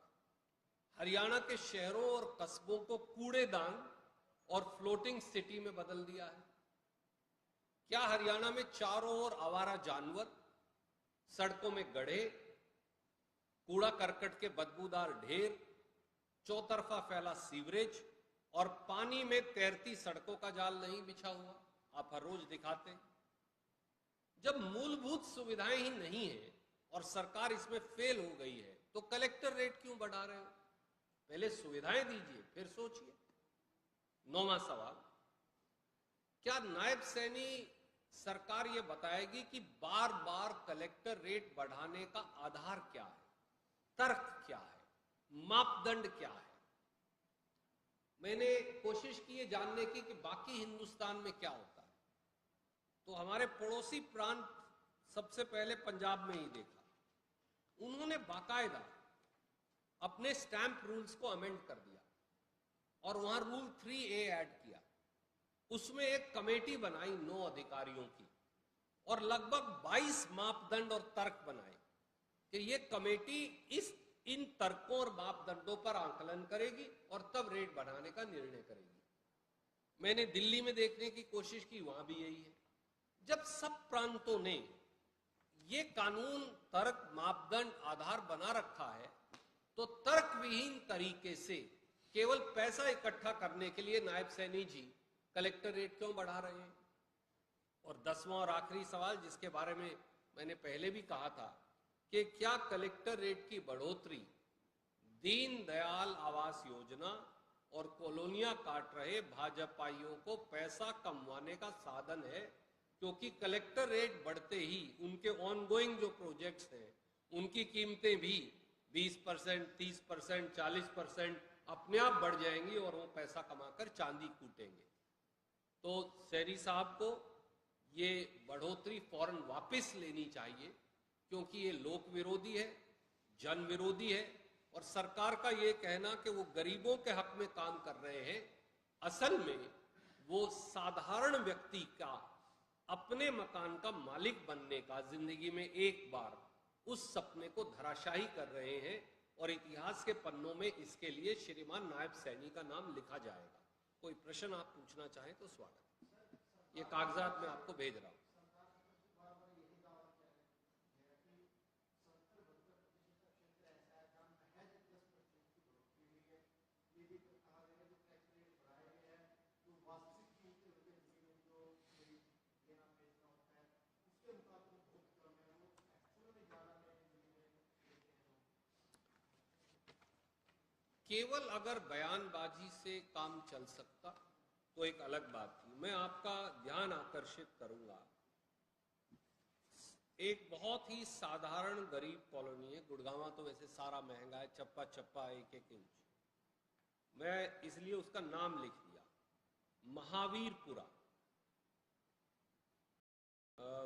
हरियाणा के शहरों और कस्बों को कूड़ेदान और फ्लोटिंग सिटी में बदल दिया है। क्या हरियाणा में चारों ओर आवारा जानवर, सड़कों में गड्ढे, कूड़ा करकट के बदबूदार ढेर, चौतरफा फैला सीवरेज और पानी में तैरती सड़कों का जाल नहीं बिछा हुआ? आप हर रोज दिखाते हैं। जब मूलभूत सुविधाएं ही नहीं है और सरकार इसमें फेल हो गई है तो कलेक्टर रेट क्यों बढ़ा रहे हो? पहले सुविधाएं दीजिए फिर सोचिए। 9वां सवाल, क्या नायब सैनी सरकार यह बताएगी कि बार बार कलेक्टर रेट बढ़ाने का आधार क्या है, तर्क क्या है, मापदंड क्या है? मैंने कोशिश की है जानने की कि बाकी हिंदुस्तान में क्या होता है, तो हमारे पड़ोसी प्रांत सबसे पहले पंजाब में ही देखा। उन्होंने बाकायदा अपने स्टैंप रूल्स को अमेंड कर दिया और वहां रूल 3A ऐड किया। उसमें एक कमेटी बनाई 9 अधिकारियों की और लगभग 22 मापदंड और तर्क बनाए कि ये कमेटी इन तर्कों और मापदंडों पर आकलन करेगी और तब रेट बढ़ाने का निर्णय करेगी। मैंने दिल्ली में देखने की कोशिश की, वहां भी यही है। जब सब प्रांतों ने ये कानून, तर्क, मापदंड, आधार बना रखा है तो तर्क विहीन तरीके से केवल पैसा इकट्ठा करने के लिए नायब सैनी जी कलेक्टर रेट क्यों बढ़ा रहे हैं? और 10वां और आखिरी सवाल, जिसके बारे में मैंने पहले भी कहा था कि क्या कलेक्टर रेट की बढ़ोतरी दीनदयाल आवास योजना और कॉलोनियां काट रहे भाजपाइयों को पैसा कमवाने का साधन है? क्योंकि कलेक्टर रेट बढ़ते ही उनके ऑनगोइंग जो प्रोजेक्ट्स हैं उनकी कीमतें भी 20%, 30%, 40% अपने आप बढ़ जाएंगी और वो पैसा कमाकर चांदी कूटेंगे। तो सैनी साहब को ये बढ़ोतरी फौरन वापस लेनी चाहिए, क्योंकि ये लोक विरोधी है, जन विरोधी है। और सरकार का ये कहना कि वो गरीबों के हक में काम कर रहे हैं, असल में वो साधारण व्यक्ति का अपने मकान का मालिक बनने का, जिंदगी में एक बार उस सपने को धराशायी कर रहे हैं। और इतिहास के पन्नों में इसके लिए श्रीमान नायब सैनी का नाम लिखा जाएगा। कोई प्रश्न आप पूछना चाहें तो स्वागत। ये कागजात मैं आपको भेज रहा हूं। केवल अगर बयानबाजी से काम चल सकता तो एक अलग बात थी। मैं आपका ध्यान आकर्षित करूंगा, एक बहुत ही साधारण गरीब कॉलोनी है। गुड़गांव तो वैसे सारा महंगा है, चप्पा चप्पा 1-1 इंच। मैं इसलिए उसका नाम लिख दिया, महावीरपुरा।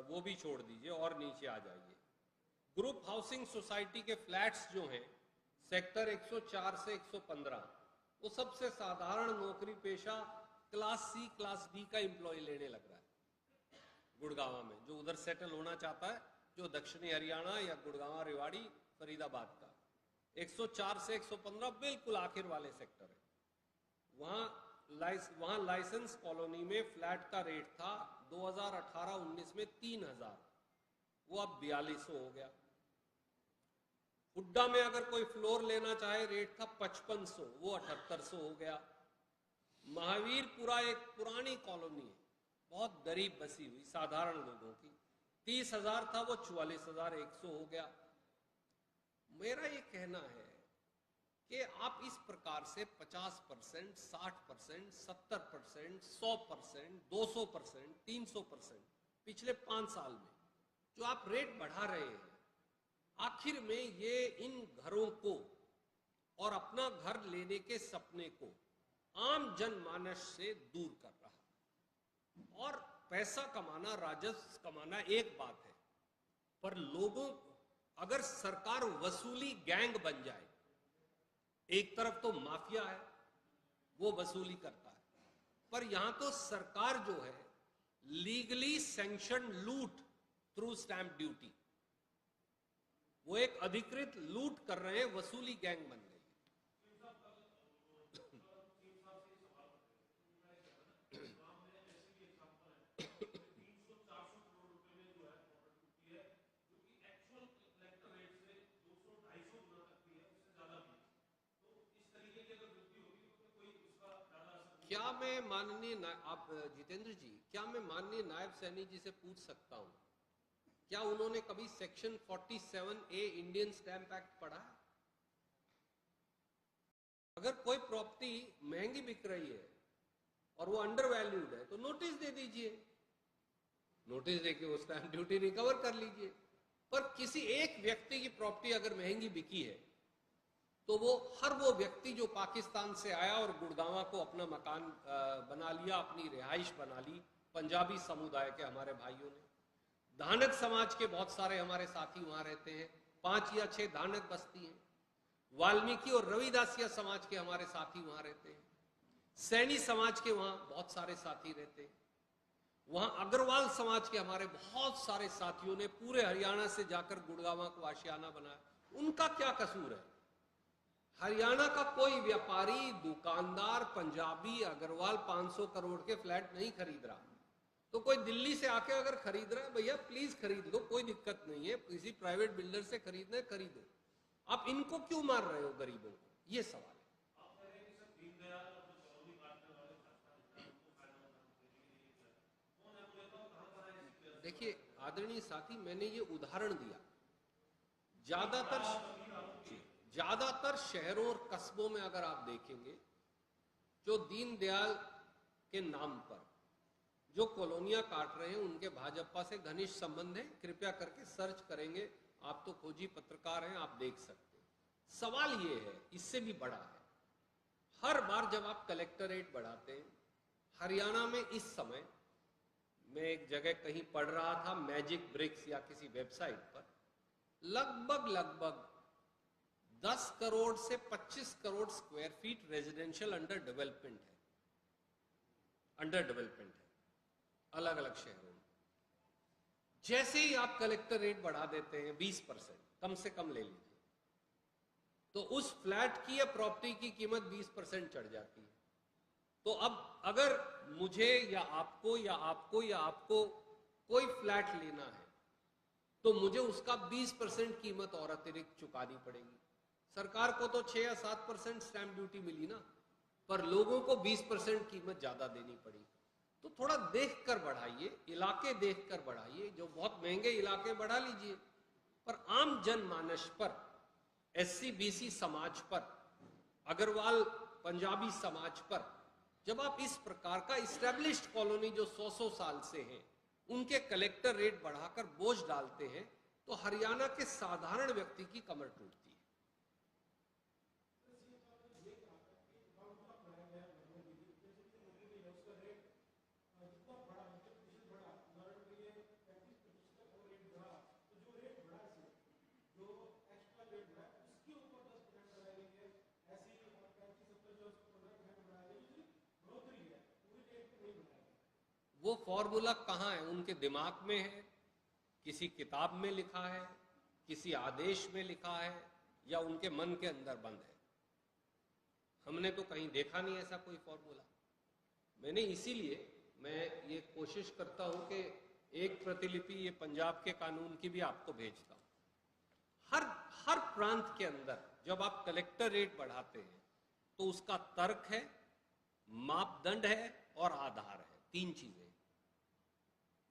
वो भी छोड़ दीजिए और नीचे आ जाइए। ग्रुप हाउसिंग सोसाइटी के फ्लैट्स जो हैं सेक्टर 104 से 115, वो सबसे साधारण नौकरी पेशा क्लास सी क्लास डी का एम्प्लॉय लेने लग रहा है गुड़गांव में, जो उधर सेटल होना चाहता है, जो दक्षिणी हरियाणा या गुड़गांव, रेवाड़ी, फरीदाबाद का। 104 से 115 बिल्कुल आखिर वाले सेक्टर है। वहां लाइसेंस कॉलोनी में फ्लैट का रेट था 2018-19 में 3000, वो अब 4200 हो गया। हुड्डा में अगर कोई फ्लोर लेना चाहे रेट था 5500, वो 7800 हो गया। महावीरपुरा एक पुरानी कॉलोनी है, बहुत गरीब बसी हुई साधारण लोगों की, 30,000 था, वो 44,100 हो गया। मेरा ये कहना है कि आप इस प्रकार से 50%, 60%, 70%, 100%, 200%, 300% पिछले 5 साल में जो आप रेट बढ़ा रहे हैं, आखिर में ये इन घरों को और अपना घर लेने के सपने को आम जनमानस से दूर कर रहा है। और पैसा कमाना, राजस्व कमाना एक बात है, पर लोगों, अगर सरकार वसूली गैंग बन जाए, एक तरफ तो माफिया है वो वसूली करता है, पर यहां तो सरकार जो है लीगली सैंक्शन लूट थ्रू स्टैंप ड्यूटी। वो एक अधिकृत लूट कर रहे हैं, वसूली गैंग बन गई। क्या मैं माननीय आप जितेंद्र जी, क्या मैं माननीय नायब सैनी जी से पूछ सकता हूं, क्या उन्होंने कभी section 47A Indian stamp act पढ़ा? अगर कोई प्रॉपर्टी महंगी बिक रही है और वो अंडर वैल्यूड है तो नोटिस दे दीजिए, नोटिस देके वो स्टैंप ड्यूटी रिकवर कर लीजिए। पर किसी एक व्यक्ति की प्रॉपर्टी अगर महंगी बिकी है तो वो व्यक्ति जो पाकिस्तान से आया और गुड़गांव को अपना मकान बना लिया, अपनी रिहाइश बना ली, पंजाबी समुदाय के हमारे भाइयों ने, धानक समाज के बहुत सारे हमारे साथी वहां रहते हैं, 5 या 6 धानक बस्ती हैं, वाल्मीकि और रविदासिया समाज के हमारे साथी वहां रहते हैं, सैनी समाज के वहां बहुत सारे साथी रहते हैं, वहां अग्रवाल समाज के हमारे बहुत सारे साथियों ने पूरे हरियाणा से जाकर गुड़गांव को आशियाना बनाया। उनका क्या कसूर है? हरियाणा का कोई व्यापारी, दुकानदार, पंजाबी, अग्रवाल 500 करोड़ के फ्लैट नहीं खरीद रहा, तो कोई दिल्ली से आके अगर खरीद रहा है, भैया प्लीज खरीद लो, कोई दिक्कत नहीं है, किसी प्राइवेट बिल्डर से खरीदना है खरीदो, आप इनको क्यों मार रहे हो गरीबों को? ये सवाल है। देखिए आदरणीय साथी, मैंने ये उदाहरण दिया, ज्यादातर शहरों और कस्बों में अगर आप देखेंगे, जो दीनदयाल के नाम पर जो कॉलोनियां काट रहे हैं, उनके भाजपा से घनिष्ठ संबंध है। कृपया करके सर्च करेंगे, आप तो खोजी पत्रकार हैं, आप देख सकते हैं। सवाल ये है, इससे भी बड़ा है, हर बार जब आप कलेक्टरेट बढ़ाते हैं, हरियाणा में इस समय, मैं एक जगह कहीं पढ़ रहा था, मैजिक ब्रिक्स या किसी वेबसाइट पर, लगभग 10 करोड़ से 25 crore square feet residential under development है, अलग अलग शहरों में। जैसे ही आप कलेक्टर रेट बढ़ा देते हैं 20%, कम से कम ले लीजिए, तो उस फ्लैट की या प्रॉपर्टी की कीमत 20% चढ़ जाती है। तो अब अगर मुझे या आपको कोई फ्लैट लेना है, तो मुझे उसका 20% कीमत और अतिरिक्त चुकानी पड़ेगी। सरकार को तो 6 या 7% स्टैंप ड्यूटी मिली ना, पर लोगों को 20% कीमत ज्यादा देनी पड़ी। तो थोड़ा देखकर बढ़ाइए, इलाके देखकर बढ़ाइए, जो बहुत महंगे इलाके बढ़ा लीजिए, पर आम जनमानस पर, SC BC समाज पर, अग्रवाल पंजाबी समाज पर जब आप इस प्रकार का इस्टेब्लिश्ड कॉलोनी जो 100 साल से हैं, उनके कलेक्टर रेट बढ़ाकर बोझ डालते हैं, तो हरियाणा के साधारण व्यक्ति की कमर टूटती है। वो फॉर्मूला कहाँ है? उनके दिमाग में है, किसी किताब में लिखा है, किसी आदेश में लिखा है, या उनके मन के अंदर बंद है? हमने तो कहीं देखा नहीं ऐसा कोई फॉर्मूला। मैंने इसीलिए मैं ये कोशिश करता हूं कि एक प्रतिलिपि ये पंजाब के कानून की भी आपको भेजता हूं। हर प्रांत के अंदर जब आप कलेक्टर रेट बढ़ाते हैं, तो उसका तर्क है, मापदंड है और आधार है। 3 चीजें,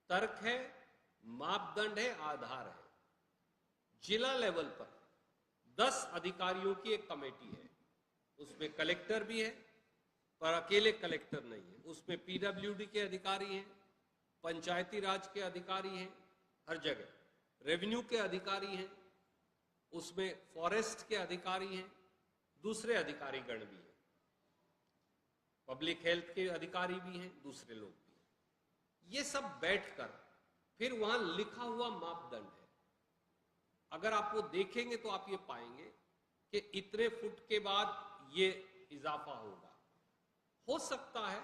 तर्क है, मापदंड है, आधार है। जिला लेवल पर 10 अधिकारियों की एक कमेटी है, उसमें कलेक्टर भी है, पर अकेले कलेक्टर नहीं है, उसमें PWD के अधिकारी हैं, पंचायती राज के अधिकारी हैं, हर जगह रेवेन्यू के अधिकारी हैं, उसमें फॉरेस्ट के अधिकारी हैं, दूसरे अधिकारी गण भी हैं, पब्लिक हेल्थ के अधिकारी भी हैं, दूसरे लोग भी हैं। ये सब बैठकर फिर वहां लिखा हुआ मापदंड है। अगर आप वो देखेंगे तो आप ये पाएंगे कि इतने फुट के बाद ये इजाफा होगा। हो सकता है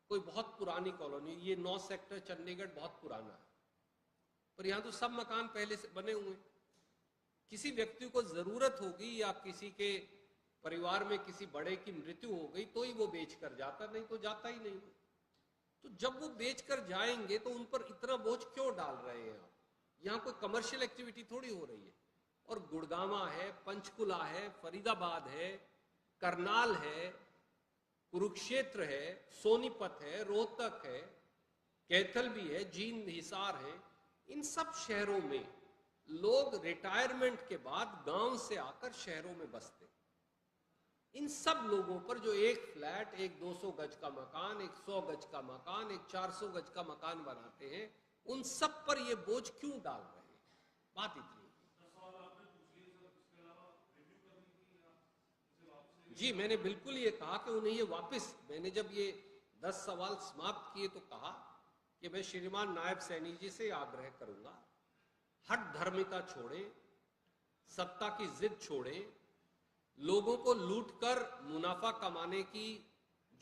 कोई बहुत पुरानी कॉलोनी, ये 9 सेक्टर चंडीगढ़ बहुत पुराना है, पर यहाँ तो सब मकान पहले से बने हुए। किसी व्यक्ति को जरूरत होगी या किसी के परिवार में किसी बड़े की मृत्यु हो गई तो ही वो बेच कर जाता, नहीं तो जाता ही नहीं। तो जब वो बेच कर जाएंगे तो उन पर इतना बोझ क्यों डाल रहे हैं आप? यहाँ कोई कमर्शियल एक्टिविटी थोड़ी हो रही है। और गुड़गांवा है, पंचकुला है, फरीदाबाद है, करनाल है, कुरुक्षेत्र है, सोनीपत है, रोहतक है, कैथल भी है, जींद, हिसार है। इन सब शहरों में लोग रिटायरमेंट के बाद गांव से आकर शहरों में बसते। इन सब लोगों पर जो एक फ्लैट, एक 200 गज का मकान, एक 100 गज का मकान, एक 400 गज का मकान बनाते हैं, उन सब पर ये बोझ क्यों डाल रहे हैं? बात इतनी। जी, मैंने बिल्कुल ये कहा कि उन्हें ये वापस, मैंने जब ये 10 सवाल समाप्त किए तो कहा कि मैं श्रीमान नायब सैनी जी से आग्रह करूंगा, हट धर्मिता छोड़ें, सत्ता की जिद छोड़ें, लोगों को लूटकर मुनाफा कमाने की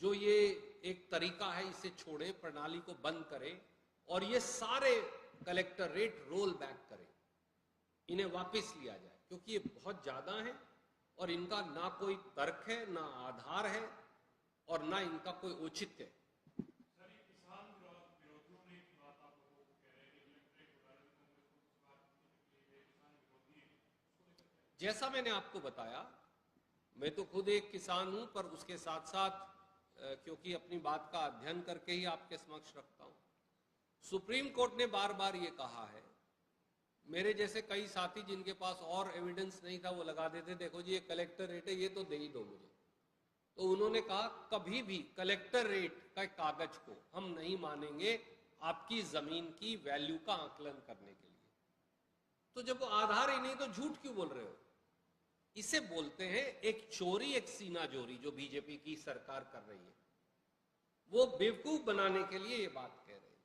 जो ये एक तरीका है इसे छोड़ें, प्रणाली को बंद करें और ये सारे कलेक्टरेट रोल बैक करें, इन्हें वापस लिया जाए, क्योंकि ये बहुत ज्यादा है और इनका ना कोई तर्क है, ना आधार है और ना इनका कोई औचित्य है। जैसा मैंने आपको बताया, मैं तो खुद एक किसान हूं, पर उसके साथ साथ क्योंकि अपनी बात का अध्ययन करके ही आपके समक्ष रखता हूं, सुप्रीम कोर्ट ने बार बार ये कहा है, मेरे जैसे कई साथी जिनके पास और एविडेंस नहीं था वो लगा देते, देखो जी ये कलेक्टर रेट है, ये तो दे ही दो मुझे। तो उन्होंने कहा कभी भी कलेक्टर रेट का कागज को हम नहीं मानेंगे आपकी जमीन की वैल्यू का आकलन करने के लिए। तो जब वो आधार ही नहीं तो झूठ क्यों बोल रहे हो? इसे बोलते हैं एक चोरी, एक सीना जोरी जो बीजेपी की सरकार कर रही है। वो बेवकूफ बनाने के लिए ये बात कह रहे हैं,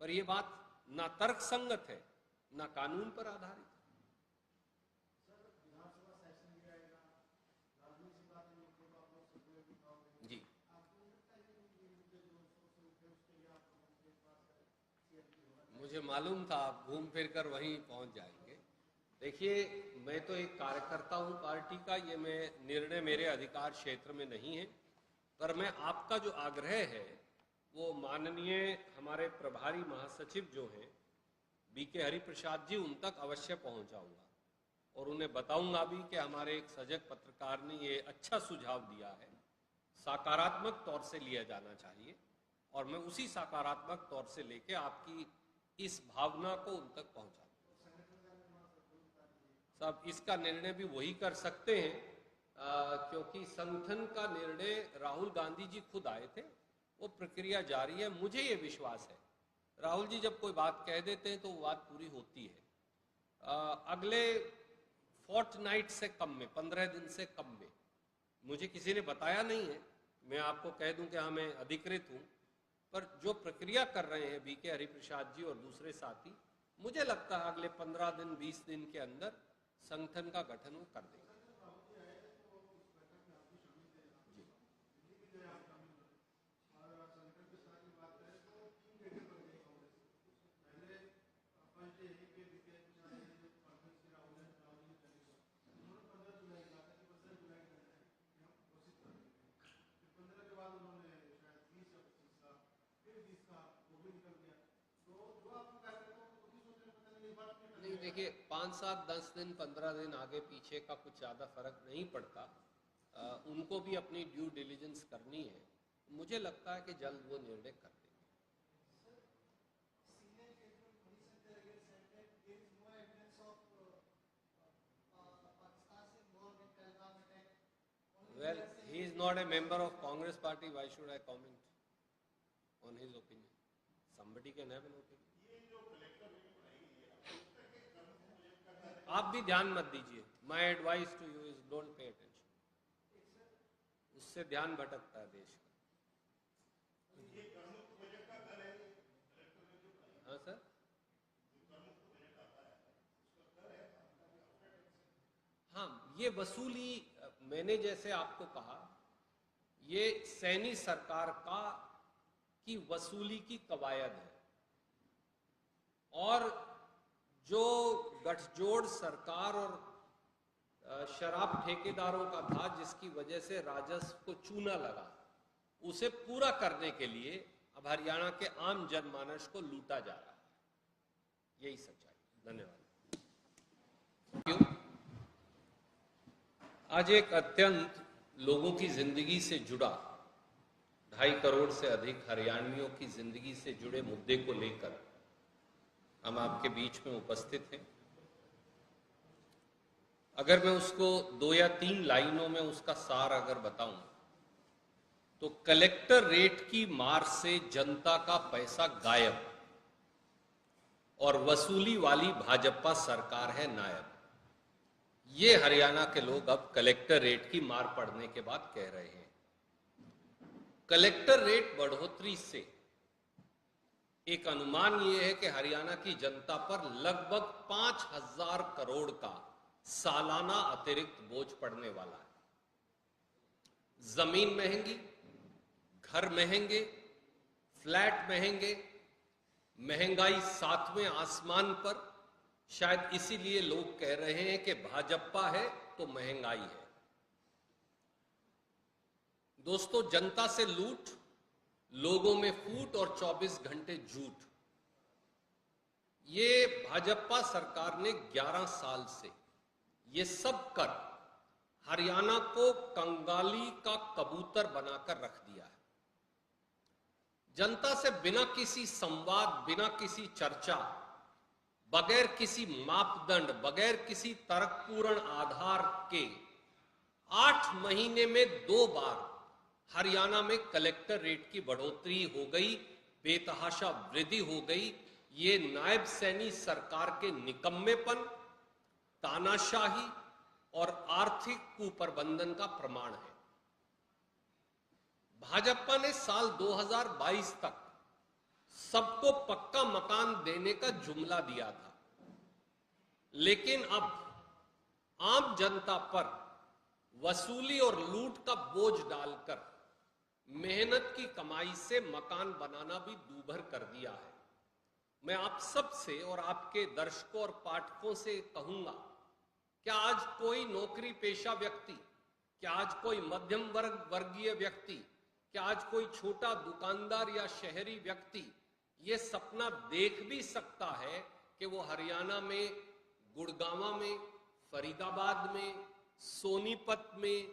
पर ये बात ना तर्क संगत है ना कानून पर आधारित है। जी, मुझे मालूम था आप घूम फिर कर वहीं पहुंच जाएंगे। देखिए, मैं तो एक कार्यकर्ता हूं पार्टी का, ये मैं निर्णय मेरे अधिकार क्षेत्र में नहीं है, पर मैं आपका जो आग्रह है वो माननीय हमारे प्रभारी महासचिव जो हैं बीके हरिप्रसाद जी, उन तक अवश्य पहुंचाऊंगा और उन्हें बताऊंगा भी कि हमारे एक सजग पत्रकार ने ये अच्छा सुझाव दिया है, सकारात्मक तौर से लिया जाना चाहिए, और मैं उसी सकारात्मक तौर से लेके आपकी इस भावना को उन तक पहुंचा। सब इसका निर्णय भी वही कर सकते हैं, क्योंकि संगठन का निर्णय राहुल गांधी जी खुद आए थे, वो प्रक्रिया जारी है। मुझे ये विश्वास है राहुल जी जब कोई बात कह देते हैं तो वो बात पूरी होती है। अगले फोर्टनाइट से कम में, 15 दिन से कम में, मुझे किसी ने बताया नहीं है, मैं आपको कह दूं कि हाँ मैं अधिकृत हूं, पर जो प्रक्रिया कर रहे हैं बीके हरिप्रसाद जी और दूसरे साथी, मुझे लगता है अगले 15 दिन 20 दिन के अंदर संगठन का गठन वो कर देंगे। नहीं, देखिए 5, 7, 10 दिन, 15 दिन आगे पीछे का कुछ ज़्यादा फर्क नहीं पड़ता। उनको भी अपनी ड्यू डिलिजेंस करनी है। मुझे लगता है कि जल्द वो निर्णय कर देंगे। Well, he is not a member of Congress party. Why should I comment on his opinion? Somebody can have an opinion. आप भी ध्यान मत दीजिए। My advice to you is don't pay attention, उससे ध्यान भटकता है देश का। हाँ सर, हाँ ये वसूली, मैंने जैसे आपको कहा, ये सैनी सरकार का की वसूली की कवायद है। और जो गठजोड़ सरकार और शराब ठेकेदारों का था, जिसकी वजह से राजस्व को चूना लगा, उसे पूरा करने के लिए अब हरियाणा के आम जनमानस को लूटा जा रहा है। यही सच्चाई। धन्यवाद। क्यों? आज एक अत्यंत लोगों की जिंदगी से जुड़ा, 2.5 करोड़ से अधिक हरियाणवियों की जिंदगी से जुड़े मुद्दे को लेकर हम आपके बीच में उपस्थित हैं। अगर मैं उसको 2 या 3 लाइनों में उसका सार अगर बताऊं, तो कलेक्टर रेट की मार से जनता का पैसा गायब और वसूली वाली भाजपा सरकार है नायब। ये हरियाणा के लोग अब कलेक्टर रेट की मार पड़ने के बाद कह रहे हैं। कलेक्टर रेट बढ़ोतरी से एक अनुमान यह है कि हरियाणा की जनता पर लगभग 5,000 करोड़ का सालाना अतिरिक्त बोझ पड़ने वाला है। जमीन महंगी, घर महंगे, फ्लैट महंगे, महंगाई 7वें आसमान पर। शायद इसीलिए लोग कह रहे हैं कि भाजपा है तो महंगाई है। दोस्तों, जनता से लूट, लोगों में फूट और 24 घंटे झूठ, ये भाजपा सरकार ने 11 साल से ये सब कर हरियाणा को कंगाली का कबूतर बनाकर रख दिया है। जनता से बिना किसी संवाद, बिना किसी चर्चा, बगैर किसी मापदंड, बगैर किसी तर्कपूर्ण आधार के 8 महीने में 2 बार हरियाणा में कलेक्टर रेट की बढ़ोतरी हो गई, बेतहाशा वृद्धि हो गई। ये नायब सैनी सरकार के निकम्मेपन, तानाशाही और आर्थिक कुप्रबंधन का प्रमाण है। भाजपा ने साल 2022 तक सबको पक्का मकान देने का जुमला दिया था, लेकिन अब आम जनता पर वसूली और लूट का बोझ डालकर मेहनत की कमाई से मकान बनाना भी दूभर कर दिया है। मैं आप सब से और आपके दर्शकों और पाठकों से कहूंगा, क्या आज कोई नौकरी पेशा व्यक्ति, क्या आज कोई मध्यम वर्गीय व्यक्ति, क्या आज कोई छोटा दुकानदार या शहरी व्यक्ति ये सपना देख भी सकता है कि वो हरियाणा में गुड़गांव में, फरीदाबाद में, सोनीपत में,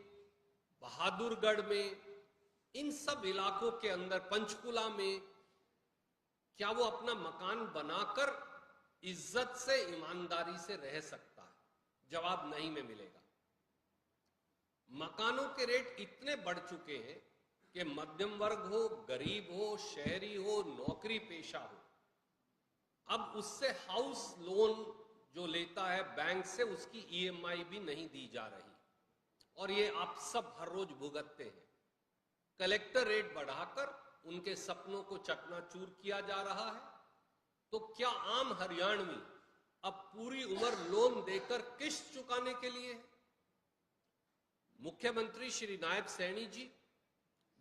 बहादुरगढ़ में, इन सब इलाकों के अंदर, पंचकुला में, क्या वो अपना मकान बनाकर इज्जत से, ईमानदारी से रह सकता है? जवाब नहीं में मिलेगा। मकानों के रेट इतने बढ़ चुके हैं कि मध्यम वर्ग हो, गरीब हो, शहरी हो, नौकरी पेशा हो, अब उससे हाउस लोन जो लेता है बैंक से, उसकी ईएमआई भी नहीं दी जा रही। और ये आप सब हर रोज भुगतते हैं। कलेक्टर रेट बढ़ाकर उनके सपनों को चकनाचूर किया जा रहा है। तो क्या आम हरियाणवी अब पूरी उम्र लोन देकर किस्त चुकाने के लिए है? मुख्यमंत्री श्री नायब सैनी जी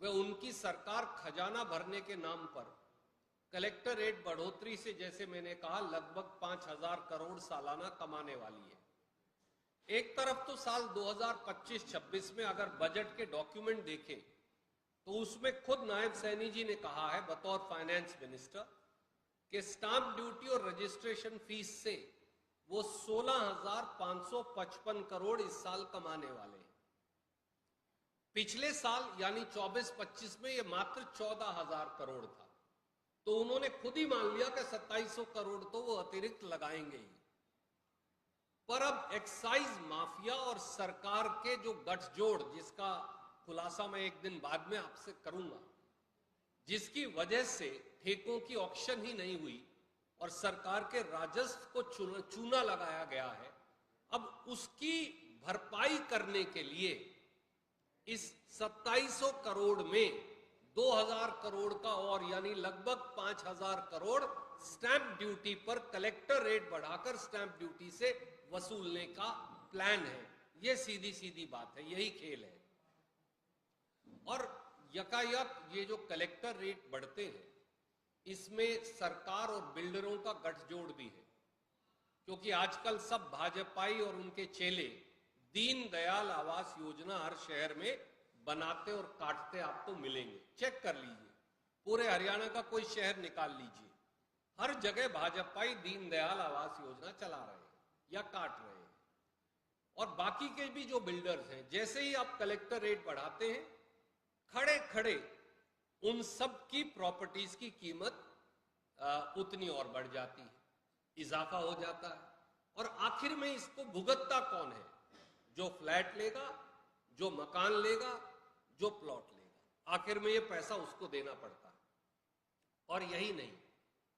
व उनकी सरकार खजाना भरने के नाम पर कलेक्टर रेट बढ़ोतरी से, जैसे मैंने कहा, लगभग 5,000 करोड़ सालाना कमाने वाली है। एक तरफ तो साल 2025-26 में अगर बजट के डॉक्यूमेंट देखें तो उसमें खुद नायब सैनी जी ने कहा है बतौर फाइनेंस मिनिस्टर कि स्टाम्प ड्यूटी और रजिस्ट्रेशन फीस से वो 16,555 करोड़ इस साल कमाने वाले हैं। पिछले साल यानी 24-25 में ये मात्र 14,000 करोड़ था। तो उन्होंने खुद ही मान लिया कि 2700 करोड़ तो वो अतिरिक्त लगाएंगे ही। पर अब एक्साइज माफिया और सरकार के जो गठजोड़, जिसका खुलासा मैं एक दिन बाद में आपसे करूंगा, जिसकी वजह से ठेकों की ऑक्शन ही नहीं हुई और सरकार के राजस्व को चूना लगाया गया है, अब उसकी भरपाई करने के लिए इस 2700 करोड़ में 2,000 करोड़ का और यानी लगभग 5,000 करोड़ स्टैंप ड्यूटी पर कलेक्टर रेट बढ़ाकर स्टैंप ड्यूटी से वसूलने का प्लान है। यह सीधी सीधी बात है, यही खेल है। और यकायक ये जो कलेक्टर रेट बढ़ते हैं, इसमें सरकार और बिल्डरों का गठजोड़ भी है, क्योंकि आजकल सब भाजपाई और उनके चेले दीनदयाल आवास योजना हर शहर में बनाते और काटते आपको मिलेंगे। चेक कर लीजिए, पूरे हरियाणा का कोई शहर निकाल लीजिए, हर जगह भाजपाई दीनदयाल आवास योजना चला रहे हैं या काट रहे हैं। और बाकी के भी जो बिल्डर्स हैं, जैसे ही आप कलेक्टर रेट बढ़ाते हैं, खड़े खड़े उन सब की प्रॉपर्टीज की कीमत उतनी और बढ़ जाती है, इजाफा हो जाता है। और आखिर में इसको भुगतता कौन है? जो फ्लैट लेगा, जो मकान लेगा, जो प्लॉट लेगा, आखिर में ये पैसा उसको देना पड़ता है। और यही नहीं,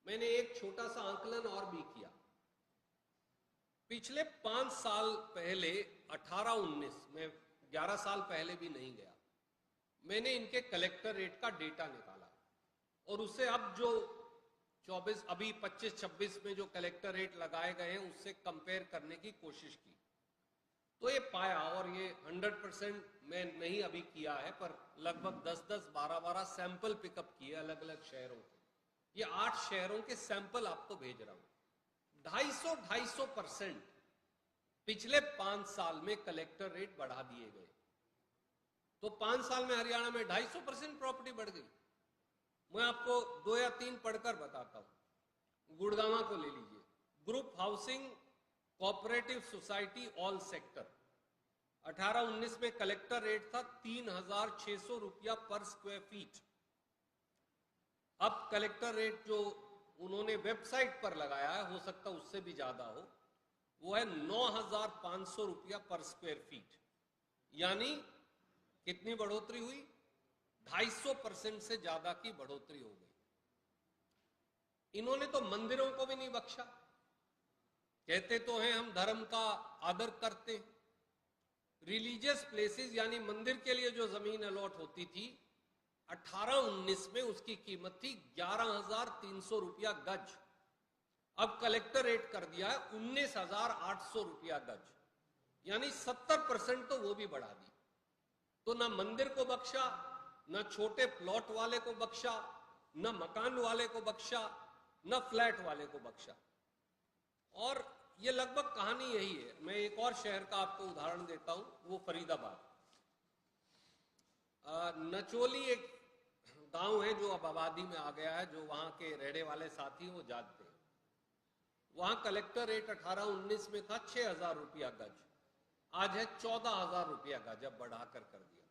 मैंने एक छोटा सा आंकलन और भी किया। पिछले 5 साल पहले 18-19 में, 11 साल पहले भी नहीं गया, मैंने इनके कलेक्टर रेट का डेटा निकाला और उसे अब जो 24 अभी 25-26 में जो कलेक्टर रेट लगाए गए हैं उससे कंपेयर करने की कोशिश की, तो ये पाया, और ये 100% मैं नहीं अभी किया है, पर लगभग 10-10, 12-12 सैंपल पिकअप किए अलग अलग शहरों के। ये 8 शहरों के सैंपल आपको भेज रहा हूं। 250-250% पिछले 5 साल में कलेक्टर रेट बढ़ा दिए गए। तो 5 साल में हरियाणा में 250% प्रॉपर्टी बढ़ गई। मैं आपको 2 या 3 पढ़कर बताता हूं। गुड़गांव को ले लीजिए, group housing cooperative society all sector, 18-19 में कलेक्टर रेट था 3,600 रुपया पर स्क्वायर फीट। अब कलेक्टर रेट जो उन्होंने वेबसाइट पर लगाया है, हो सकता उससे भी ज्यादा हो, वो है 9,500 रुपया पर स्क्वायर फीट। यानी कितनी बढ़ोतरी हुई? 250% से ज्यादा की बढ़ोतरी हो गई। इन्होंने तो मंदिरों को भी नहीं बख्शा। कहते तो हैं हम धर्म का आदर करते हैं। रिलीजियस प्लेसेस यानी मंदिर के लिए जो जमीन अलॉट होती थी, 18-19 में उसकी कीमत थी 11,300 रुपया गज। अब कलेक्टर रेट कर दिया है 19,800 रुपया गज, यानी 70% तो वो भी बढ़ा दी। तो ना मंदिर को बख्शा, ना छोटे प्लॉट वाले को बख्शा, ना मकान वाले को बख्शा, ना फ्लैट वाले को बख्शा। और ये लगभग कहानी यही है। मैं एक और शहर का आपको उदाहरण देता हूं, वो फरीदाबाद। नचोली एक गांव है जो अब आबादी में आ गया है, जो वहां के रहने वाले साथी वो जानते हैं। वहां कलेक्टर रेट 18-19 में था 6,000 रुपया गज, आज है 14,000 रुपया गज, अब बढ़ाकर कर दिया।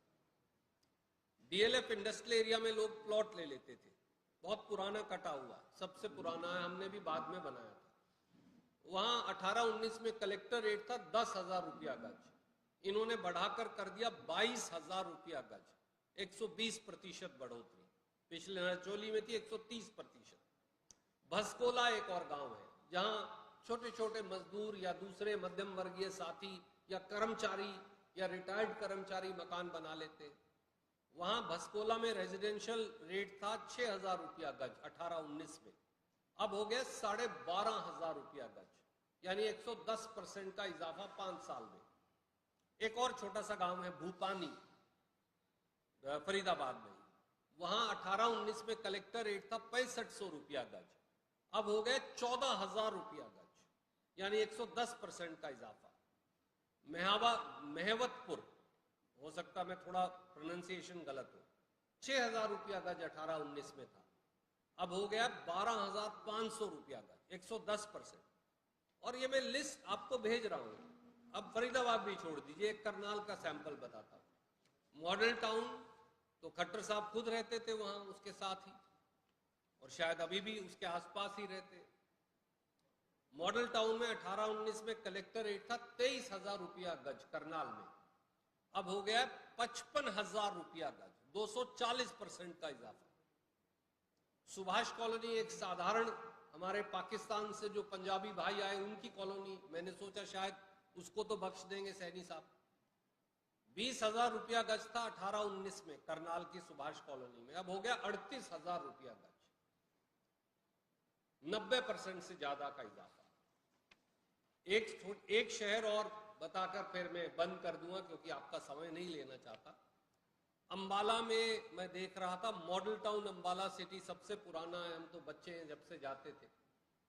डीएलएफ इंडस्ट्रियल एरिया में लोग प्लॉट ले लेते थे, बहुत पुराना कटा हुआ, सबसे पुराना है, हमने भी बाद में बनाया था। वहां 18-19 में कलेक्टर रेट था 10,000 रुपया गज, इन्होंने बढ़ाकर कर दिया 22,000 रुपया गज, 120% बढ़ोतरी। पिछले नचोली में थी 130%। भसकोला एक और गांव है जहां छोटे छोटे मजदूर या दूसरे मध्यम वर्गीय साथी या कर्मचारी या रिटायर्ड कर्मचारी मकान बना लेते। वहां भसकोला में रेजिडेंशियल रेट था 6,000 रुपया गज 18-19 में, अब हो गया 12,500 रुपया गज, यानी 110% का इजाफा 5 साल में। एक और छोटा सा गांव है भूपानी, फरीदाबाद में, वहां 18-19 में कलेक्टर रेट था 6500 रुपया गज, अब हो गए 14,000 रुपया गज, यानी 110% का इजाफा। मेहवतपुर, हो सकता मैं थोड़ा प्रोनाउंसिएशन गलत हो, 6,000 रुपया गज 18-19 में था, अब हो गया 12,500 रुपया गज, 110%। और ये मैं लिस्ट आपको भेज रहा हूं। अब फरीदाबाद भी छोड़ दीजिए, एक करनाल का सैंपल बताता हूं। मॉडल टाउन तो खट्टर साहब खुद रहते थे वहां, उसके साथ ही, और शायद अभी भी उसके आसपास ही रहते। मॉडल टाउन में 18-19 में कलेक्टर रेट था 23,000 रुपया गज करनाल में, अब हो गया 55,000 रुपया गज, 240% का इजाफा। सुभाष कॉलोनी एक साधारण हमारे पाकिस्तान से जो पंजाबी भाई आए उनकी कॉलोनी, मैंने सोचा शायद उसको तो बख्श देंगे सैनी साहब। 20,000 रुपया गज था 18-19 में करनाल की सुभाष कॉलोनी में, अब हो गया 38,000 रुपया गज, 90% से ज्यादा का इजाफा। एक शहर और बताकर फिर मैं बंद कर दूंगा क्योंकि आपका समय नहीं लेना चाहता। अंबाला में मैं देख रहा था, मॉडल टाउन अंबाला सिटी सबसे पुराना है, हम तो बच्चे हैं जब से जाते थे।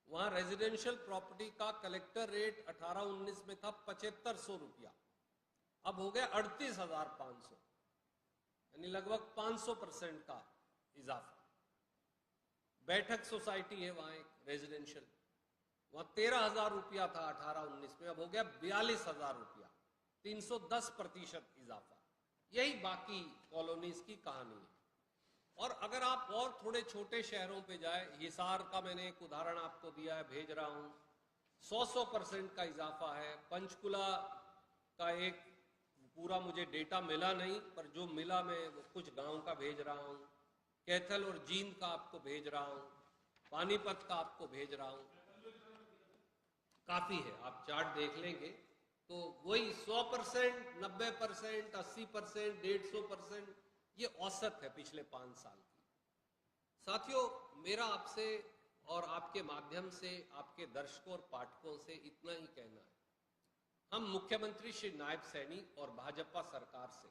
वहां रेजिडेंशियल प्रॉपर्टी का कलेक्टर रेट 18-19 में था 7500 रुपया, अब हो गया 38,500, यानी लगभग 500% का इजाफा। बैठक सोसाइटी है वहां एक रेजिडेंशियल, वहां 13,000 रुपया था 18-19 में, अब हो गया 42,000 रुपया, 310% इजाफा। यही बाकी कॉलोनीज की कहानी है। और अगर आप और थोड़े छोटे शहरों पे जाए, हिसार का मैंने एक उदाहरण आपको दिया है, भेज रहा हूं, 100% का इजाफा है। पंचकुला का एक पूरा मुझे डेटा मिला नहीं, पर जो मिला मैं कुछ गांव का भेज रहा हूं, कैथल और जींद का आपको भेज रहा हूं, पानीपत का आपको भेज रहा हूं। काफी है, आप चार्ट देख लेंगे तो वही 100%, 90%, 80%, 150%, ये औसत है पिछले 5 साल की। साथियों, मेरा आपसे और आपके माध्यम से आपके दर्शकों और पाठकों से इतना ही कहना है, हम मुख्यमंत्री श्री नायब सैनी और भाजपा सरकार से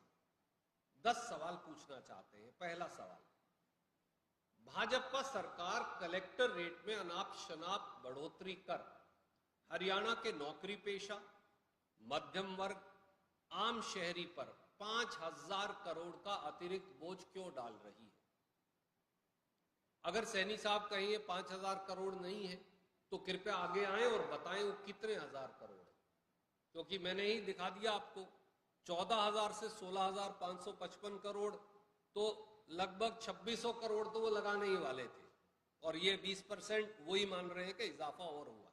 10 सवाल पूछना चाहते हैं। पहला सवाल, भाजपा सरकार कलेक्टर रेट में अनाप शनाप बढ़ोतरी कर हरियाणा के नौकरी पेशा, मध्यम वर्ग, आम शहरी पर 5,000 करोड़ का अतिरिक्त बोझ क्यों डाल रही है? अगर सैनी साहब कहें ये 5,000 करोड़ नहीं है तो कृपया आगे आए और बताएं वो कितने हजार करोड़ है, क्योंकि मैंने ही दिखा दिया आपको 14,000 से 16,555 करोड़, तो लगभग 2,600 करोड़ तो वो लगाने ही वाले थे, और ये 20% वही मान रहे हैं कि इजाफा और हुआ।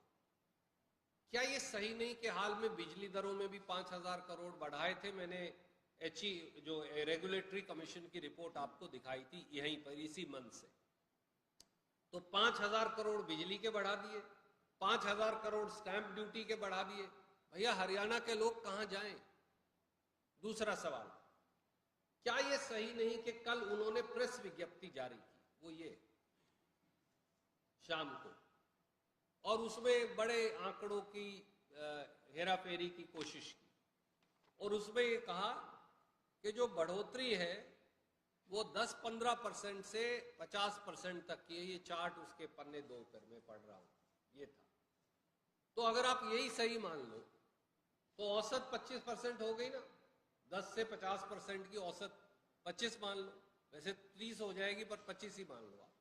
क्या ये सही नहीं कि हाल में बिजली दरों में भी 5,000 करोड़ बढ़ाए थे? मैंने जो रेगुलेटरी कमीशन की रिपोर्ट आपको दिखाई थी यहीं पर इसी मंथ से, तो 5,000 करोड़ बिजली के बढ़ा दिए, 5,000 करोड़ स्टैंप ड्यूटी के बढ़ा दिए। भैया हरियाणा के लोग कहां जाएं? दूसरा सवाल, क्या यह सही नहीं कि कल उन्होंने प्रेस विज्ञप्ति जारी की, वो ये शाम को, और उसमें बड़े आंकड़ों की हेराफेरी की कोशिश की, और उसमें ये कहा कि जो बढ़ोतरी है वो 10-15% से 50% तक की है। ये चार्ट उसके पन्ने 2 पर मैं पढ़ रहा हूं, ये था। तो अगर आप यही सही मान लो तो औसत 25% हो गई ना, 10 से 50% की औसत 25 मान लो, वैसे 30 हो जाएगी पर 25 ही मान लो आप।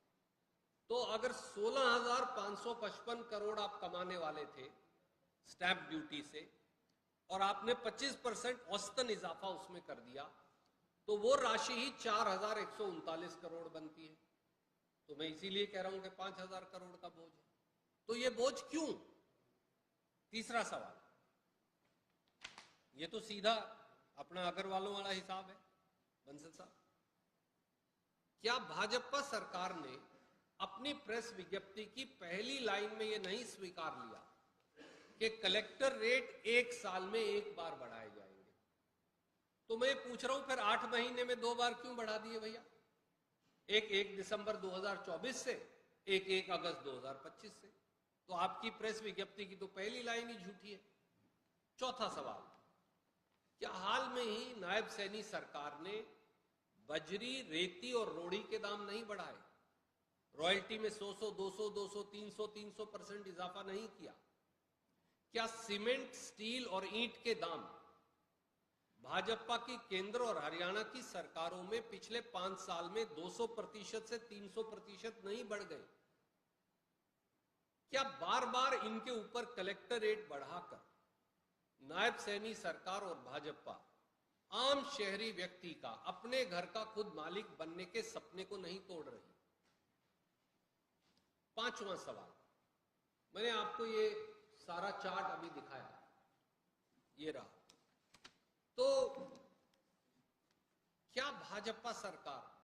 तो अगर 16,555 करोड़ आप कमाने वाले थे स्टैंप ड्यूटी से, और आपने 25% औसतन इजाफा उसमें कर दिया, तो वो राशि ही 4,139 करोड़ बनती है। तो मैं इसीलिए कह रहा हूं कि 5,000 करोड़ का बोझ है। तो ये बोझ क्यों? तीसरा सवाल, ये तो सीधा अपना अग्रवालों वाला हिसाब है बंसल साहब। क्या भाजपा सरकार ने अपनी प्रेस विज्ञप्ति की पहली लाइन में यह नहीं स्वीकार लिया कि कलेक्टर रेट 1 साल में 1 बार बढ़ाए जाएंगे? तो मैं पूछ रहा हूं फिर 8 महीने में 2 बार क्यों बढ़ा दिए भैया? एक 1 दिसंबर 2024 से, एक 1 अगस्त 2025 से। तो आपकी प्रेस विज्ञप्ति की तो पहली लाइन ही झूठी है। चौथा सवाल, क्या हाल में ही नायब सैनी सरकार ने बजरी, रेती और रोड़ी के दाम नहीं बढ़ाए? रॉयल्टी में 100, 200, 200, 300, 300% इजाफा नहीं किया? क्या सीमेंट, स्टील और ईंट के दाम भाजपा की केंद्र और हरियाणा की सरकारों में पिछले 5 साल में 200% से 300% नहीं बढ़ गए? क्या बार बार इनके ऊपर कलेक्टर रेट बढ़ाकर नायब सैनी सरकार और भाजपा आम शहरी व्यक्ति का अपने घर का खुद मालिक बनने के सपने को नहीं तोड़ रही? पांचवां सवाल, मैंने आपको ये सारा चार्ट अभी दिखाया, ये रहा। तो क्या भाजपा सरकार